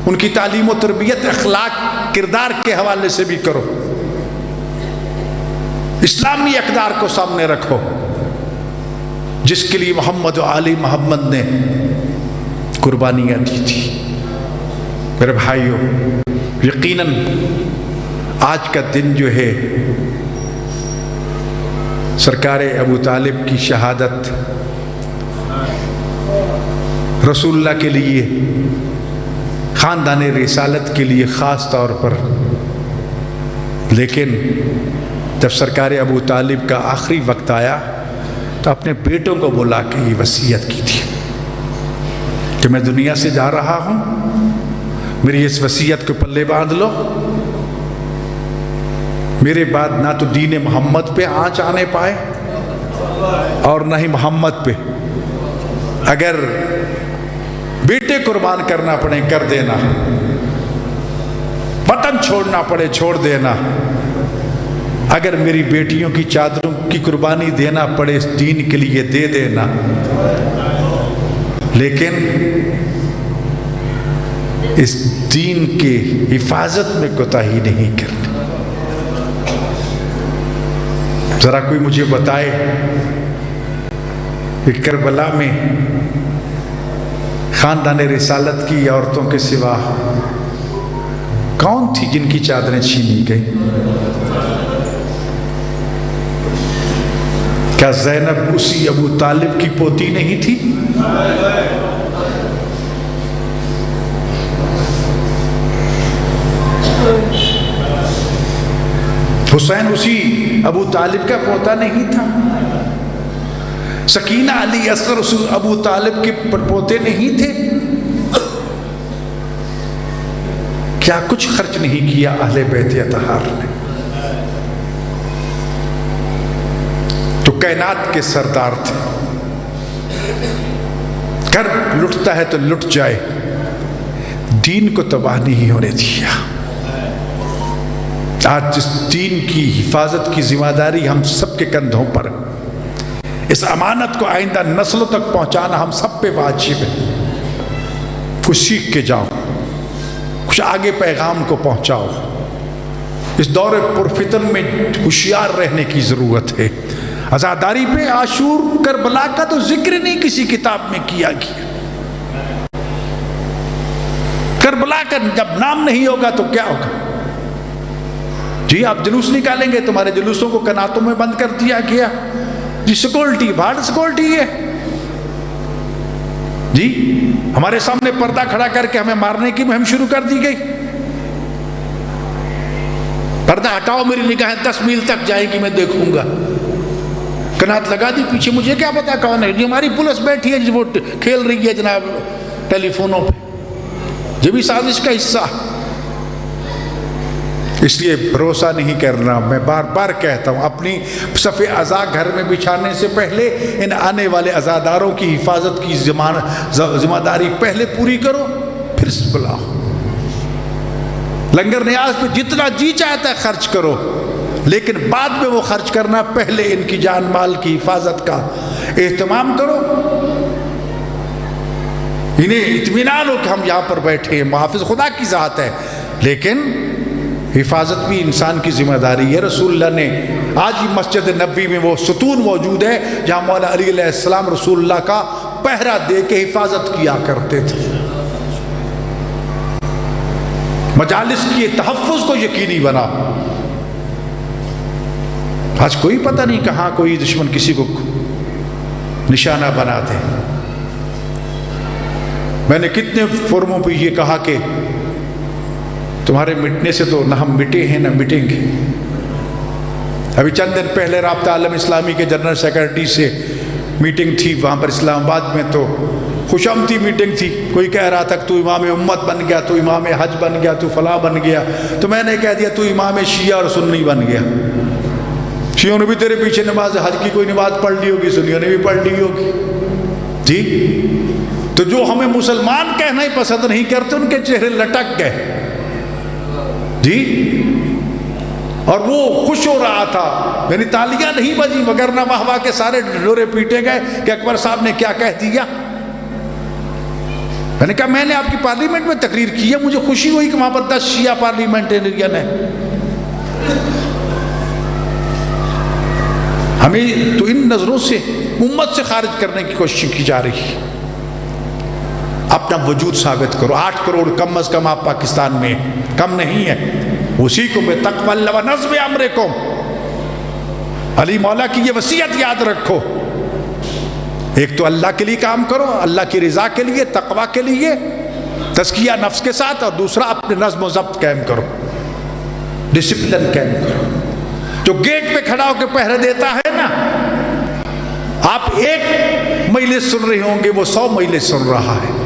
ان کی تعلیم و تربیت اخلاق کردار کے حوالے سے بھی کرو. اسلامی اقدار کو سامنے رکھو جس کے لیے محمد و آل محمد نے قربانیاں دی تھی. میرے بھائیوں، یقیناً آج کا دن جو ہے سرکار ابو طالب کی شہادت رسول اللہ کے لیے، خاندان رسالت کے لیے خاص طور پر، لیکن جب سرکار ابو طالب کا آخری وقت آیا تو اپنے بیٹوں کو بلا کے یہ وصیت کی تھی کہ میں دنیا سے جا رہا ہوں میری اس وصیت کو پلے باندھ لو، میرے بعد نہ تو دین محمد پہ آنچ آنے پائے اور نہ ہی محمد پہ۔ اگر بیٹے قربان کرنا پڑے کر دینا، وطن چھوڑنا پڑے چھوڑ دینا، اگر میری بیٹیوں کی چادروں کی قربانی دینا پڑے اس دین کے لیے دے دینا، لیکن اس دین کے حفاظت میں کوتاہی نہیں کرنی۔ ذرا کوئی مجھے بتائے کہ کربلا میں خاندان رسالت کی عورتوں کے سوا کون تھی جن کی چادریں چھینی گئی؟ کیا زینب اسی ابو طالب کی پوتی نہیں تھی؟ حسین اسی ابو طالب کا پوتا نہیں تھا؟ سکینہ علی اصغر اسی ابو طالب کے پوتے نہیں تھے؟ کیا کچھ خرچ نہیں کیا اہل بیت اطہار نے؟ تو کائنات کے سردار تھے، کر لٹتا ہے تو لٹ جائے، دین کو تباہ نہیں ہونے دیا۔ آج جس دین کی حفاظت کی ذمہ داری ہم سب کے کندھوں پر، اس امانت کو آئندہ نسلوں تک پہنچانا ہم سب پہ واجب ہے۔ کچھ سیکھ کے جاؤ، کچھ آگے پیغام کو پہنچاؤ۔ اس دور پرفتن میں ہوشیار رہنے کی ضرورت ہے۔ عزاداری پہ عاشور کربلا کا تو ذکر نہیں کسی کتاب میں کیا گیا۔ کربلا کا جب نام نہیں ہوگا تو کیا ہوگا؟ جی آپ جلوس نکالیں گے، تمہارے جلوسوں کو کناتوں میں بند کر دیا گیا، جی سیکورٹی بھاڑ سیکورٹی ہے جی، ہمارے سامنے پردہ کھڑا کر کے ہمیں مارنے کی مہم شروع کر دی گئی۔ پردہ ہٹاؤ، میری نگاہیں 10 میل تک جائیں گی، میں دیکھوں گا۔ کنات لگا دی پیچھے، مجھے کیا پتا کون ہے؟ جی ہماری پولیس بیٹھی ہے، وہ کھیل رہی ہے جناب ٹیلی فونوں پہ، یہ بھی سازش کا حصہ۔ اس لیے بھروسہ نہیں کرنا۔ میں بار بار کہتا ہوں، اپنی صف عزا گھر میں بچھانے سے پہلے ان آنے والے عزاداروں کی حفاظت کی ذمہ داری پہلے پوری کرو، پھر بلاؤ۔ لنگر نیاز پہ جتنا جی چاہتا ہے خرچ کرو، لیکن بعد میں وہ خرچ کرنا، پہلے ان کی جان مال کی حفاظت کا اہتمام کرو۔ انہیں اطمینان ہو کہ ہم یہاں پر بیٹھے ہیں، محافظ خدا کی ذات ہے، لیکن حفاظت بھی انسان کی ذمہ داری ہے۔ رسول اللہ نے آج ہی مسجد نبوی میں وہ ستون موجود ہے جہاں مولا علی علیہ السلام رسول اللہ کا پہرا دے کے حفاظت کیا کرتے تھے۔ مجالس کی تحفظ کو یقینی بنا۔ آج کوئی پتہ نہیں کہاں کوئی دشمن کسی کو نشانہ بنا دے۔ میں نے کتنے فورموں پہ یہ کہا کہ تمہارے مٹنے سے تو نہ ہم مٹے ہیں نہ مٹیں گے۔ ابھی چند دن پہلے رابطہ عالم اسلامی کے جنرل سیکرٹری سے میٹنگ تھی وہاں پر اسلام آباد میں، تو خوش آمدید میٹنگ تھی۔ کوئی کہہ رہا تھا کہ تو امام امت بن گیا، تو امام حج بن گیا، تو فلاں بن گیا، تو میں نے کہہ دیا تو امام شیعہ اور سنی بن گیا۔ شیعوں نے بھی تیرے پیچھے نماز حج کی کوئی نماز پڑھ لی ہوگی، سنیوں نے بھی پڑھ لی ہوگی جی۔ تو جو ہمیں مسلمان کہنا ہی پسند نہیں کرتے ان کے چہرے لٹک گئے جی، اور وہ خوش ہو رہا تھا، یعنی تالیاں نہیں بجی، وگرنہ واہ واہ کے سارے ڈورے پیٹے گئے کہ اکبر صاحب نے کیا کہہ دیا۔ میں نے کہا میں نے آپ کی پارلیمنٹ میں تقریر کی ہے، مجھے خوشی ہوئی کہ وہاں پر 10 شیعہ پارلیمنٹرین ہیں۔ ہمیں تو ان نظروں سے امت سے خارج کرنے کی کوشش کی جا رہی ہے۔ اپنا وجود ثابت کرو۔ 8 کروڑ کم از کم آپ پاکستان میں، کم نہیں ہے۔ اسی کو میں تقوی اللہ و نظم امرکم، علی مولا کی یہ وصیت یاد رکھو۔ ایک تو اللہ کے لیے کام کرو، اللہ کی رضا کے لیے، تقوی کے لیے، تزکیہ نفس کے ساتھ، اور دوسرا اپنے نظم و ضبط قائم کرو، ڈسپلن قائم کرو۔ جو گیٹ پہ کھڑا ہو کے پہرے دیتا ہے نا، آپ ایک مجلس سن رہے ہوں گے، وہ 100 مجلس سن رہا ہے۔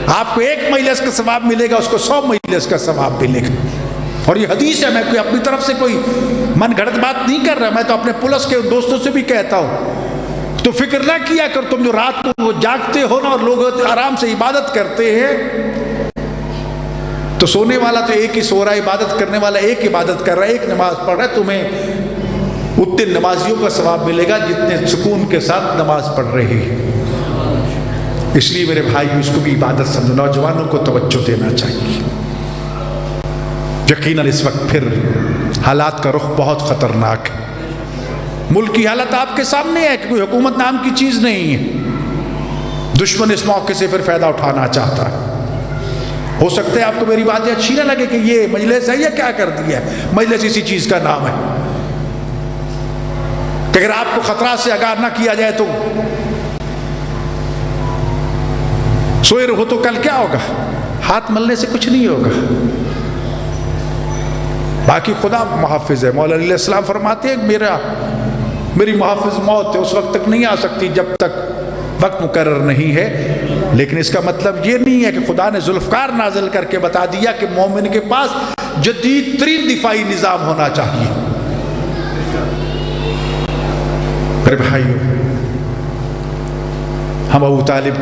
آپ کو 1 مجلس کا ثواب ملے گا، اس کو 100 مجلس کا ثواب ملے گا۔ اور یہ حدیث ہے، میں کوئی اپنی طرف سے کوئی من گھڑت بات نہیں کر رہا، میں تو اپنے پلس کے دوستوں سے بھی کہتا ہوں، تو فکر نہ کیا کر تم جو رات کو جاگتے ہو نا اور لوگ آرام سے عبادت کرتے ہیں، تو سونے والا تو ایک ہی سو رہا ہے، عبادت کرنے والا ایک عبادت کر رہا ہے، ایک نماز پڑھ رہا ہے، تمہیں اتنے نمازیوں کا ثواب ملے گا جتنے سکون کے ساتھ نماز پڑھ رہے ہیں۔ اس لیے میرے بھائی اس کو بھی عبادت سمجھو، نوجوانوں کو توجہ دینا چاہیے۔ یقیناً اس وقت پھر حالات کا رخ بہت خطرناک ہے، ملک کی حالت آپ کے سامنے ہے کہ کوئی حکومت نام کی چیز نہیں ہے، دشمن اس موقع سے پھر فائدہ اٹھانا چاہتا ہے۔ ہو سکتا ہے آپ کو میری باتیں اچھی نہ لگے کہ یہ مجلس ہے یا کیا کر دیا ہے، مجلس اسی چیز کا نام ہے کہ اگر آپ کو خطرات سے آگاہ نہ کیا جائے تو سوئے رہو تو کل کیا ہوگا، ہاتھ ملنے سے کچھ نہیں ہوگا، باقی خدا محافظ ہے۔ مولا علیہ السلام فرماتے ہیں میری محافظ موت ہے، اس وقت تک نہیں آ سکتی جب تک وقت مقرر نہیں ہے، لیکن اس کا مطلب یہ نہیں ہے کہ خدا نے ذوالفقار نازل کر کے بتا دیا کہ مومن کے پاس جدید ترین دفاعی نظام ہونا چاہیے۔ میرے بھائیو، ہم ابو طالب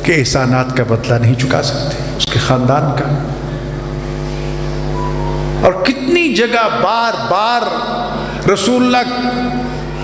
کے احسانات کا بدلہ نہیں چکا سکتے، اس کے خاندان کا، اور کتنی جگہ بار بار رسول اللہ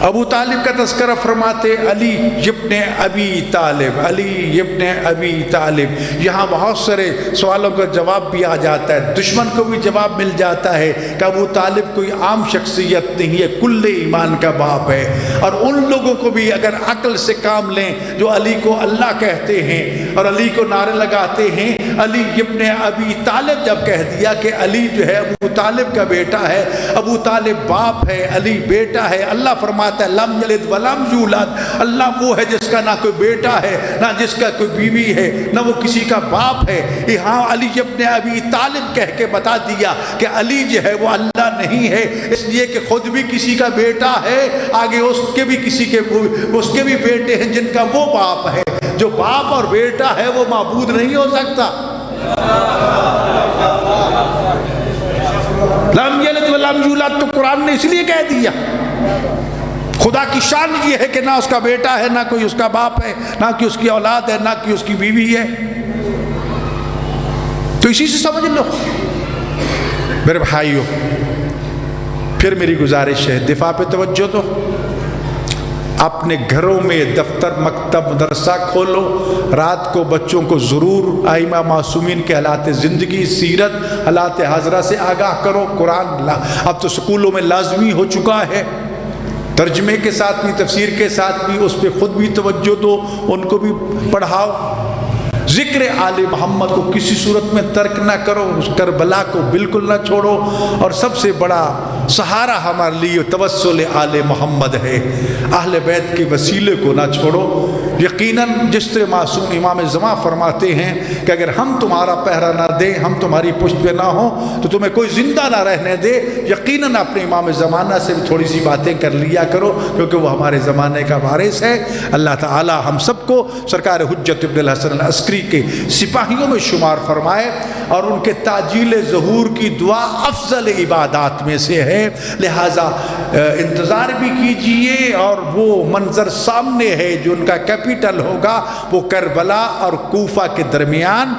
ابو طالب کا تذکرہ فرماتے، علی ابن ابی طالب، علی ابن ابی طالب۔ یہاں بہت سارے سوالوں کا جواب بھی آ جاتا ہے، دشمن کو بھی جواب مل جاتا ہے کہ ابو طالب کوئی عام شخصیت نہیں ہے، کل ایمان کا باپ ہے۔ اور ان لوگوں کو بھی اگر عقل سے کام لیں جو علی کو اللہ کہتے ہیں اور علی کو نعرے لگاتے ہیں، علی ابن ابی طالب جب کہہ دیا کہ علی جو ہے ابو طالب کا بیٹا ہے، ابو طالب باپ ہے، علی بیٹا ہے، اللہ فرماتا ہے لم یلد ولم یولد، اللہ وہ ہے جس کا نہ کوئی بیٹا ہے، نہ جس کا کوئی بیوی ہے، نہ وہ کسی کا باپ ہے۔ یہاں علی ابن ابی طالب کہہ کے بتا دیا کہ علی جو ہے وہ اللہ نہیں ہے، اس لیے کہ خود بھی کسی کا بیٹا ہے، آگے اس کے بھی بیٹے ہیں جن کا وہ باپ ہے۔ جو باپ اور بیٹا ہے وہ معبود نہیں ہو سکتا۔ لم یلد ولم یولد تو قرآن نے اس لیے کہہ دیا۔ خدا کی شان یہ ہے کہ نہ اس کا بیٹا ہے، نہ کوئی اس کا باپ ہے، نہ کہ اس کی اولاد ہے، نہ کہ اس کی بیوی ہے، تو اسی سے سمجھ لو۔ میرے بھائیو، پھر میری گزارش ہے، دفاع پہ توجہ دو، اپنے گھروں میں دفتر، مکتب، مدرسہ کھولو، رات کو بچوں کو ضرور ائمہ معصومین کے حالات زندگی، سیرت، حالات حاضرہ سے آگاہ کرو۔ قرآن اب تو سکولوں میں لازمی ہو چکا ہے، ترجمے کے ساتھ بھی، تفسیر کے ساتھ بھی، اس پہ خود بھی توجہ دو، ان کو بھی پڑھاؤ۔ ذکر آل محمد کو کسی صورت میں ترک نہ کرو، اس کربلا کو بالکل نہ چھوڑو، اور سب سے بڑا سہارا ہمارے لیے توسل آل محمد ہے، اہل بیت کے وسیلے کو نہ چھوڑو۔ یقیناً جس طرح معصوم امام زمان فرماتے ہیں کہ اگر ہم تمہارا پہرا نہ دیں، ہم تمہاری پشت پہ نہ ہوں تو تمہیں کوئی زندہ نہ رہنے دے۔ یقیناً اپنے امام زمانہ سے بھی تھوڑی سی باتیں کر لیا کرو، کیونکہ وہ ہمارے زمانے کا وارث ہے۔ اللہ تعالی ہم سب کو سرکار حجت ابن الحسن العسکری کے سپاہیوں میں شمار فرمائے، اور ان کے تعجیل ظہور کی دعا افضل عبادات میں سے ہے، لہٰذا انتظار بھی کیجئے۔ اور وہ منظر سامنے ہے جو ان کا کیپٹل ہوگا، وہ کربلا اور کوفہ کے درمیان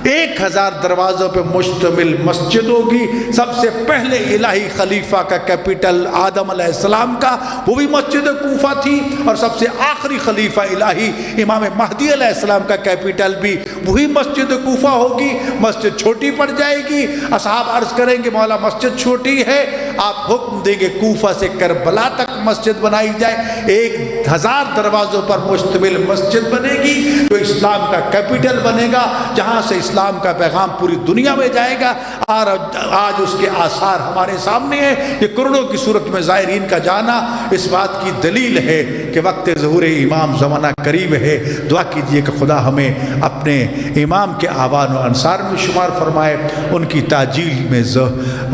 1000 دروازوں پہ مشتمل مسجد ہوگی۔ سب سے پہلے الہی خلیفہ کا کیپٹل آدم علیہ السلام کا، وہ بھی مسجد کوفہ تھی، اور سب سے آخری خلیفہ الہی امام مہدی علیہ السلام کا کیپٹل بھی وہی مسجد کوفہ ہوگی۔ مسجد چھوٹی پڑ جائے گی، اصحاب عرض کریں گے مولا مسجد چھوٹی ہے، آپ حکم دیں گے کوفہ سے کربلا تک مسجد بنائی جائے، 1000 دروازوں پر مشتمل مسجد بنے گی، جو اسلام کا کیپٹل بنے گا، جہاں سے اسلام کا پیغام پوری دنیا میں جائے گا۔ اور آج اس کے آثار ہمارے سامنے ہیں، یہ کروڑوں کی صورت میں زائرین کا جانا اس بات کی دلیل ہے کہ وقت ظہور امام زمانہ قریب ہے۔ دعا کیجئے کہ خدا ہمیں اپنے امام کے آوان و انصار میں شمار فرمائے، ان کی تاجیل میں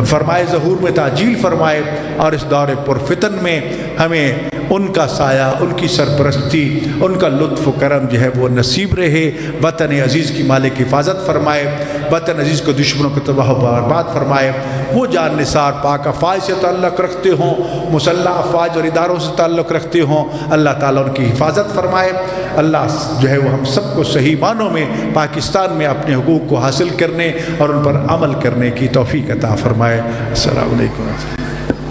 فرمائے، ظہور میں تاجیل فرمائے، اور اس دور پر فتن میں ہمیں ان کا سایہ، ان کی سرپرستی، ان کا لطف و کرم جو ہے وہ نصیب رہے۔ وطن عزیز کی مالک حفاظت فرمائے، وطن عزیز کو دشمنوں کو تباہ و برباد فرمائے۔ وہ جان نثار پاک افواج سے تعلق رکھتے ہوں، مسلح افواج اور اداروں سے تعلق رکھتے ہوں، اللہ تعالیٰ ان کی حفاظت فرمائے۔ اللہ جو ہے وہ ہم سب کو صحیح معنوں میں پاکستان میں اپنے حقوق کو حاصل کرنے اور ان پر عمل کرنے کی توفیق عطا فرمائے۔ السلام علیکم۔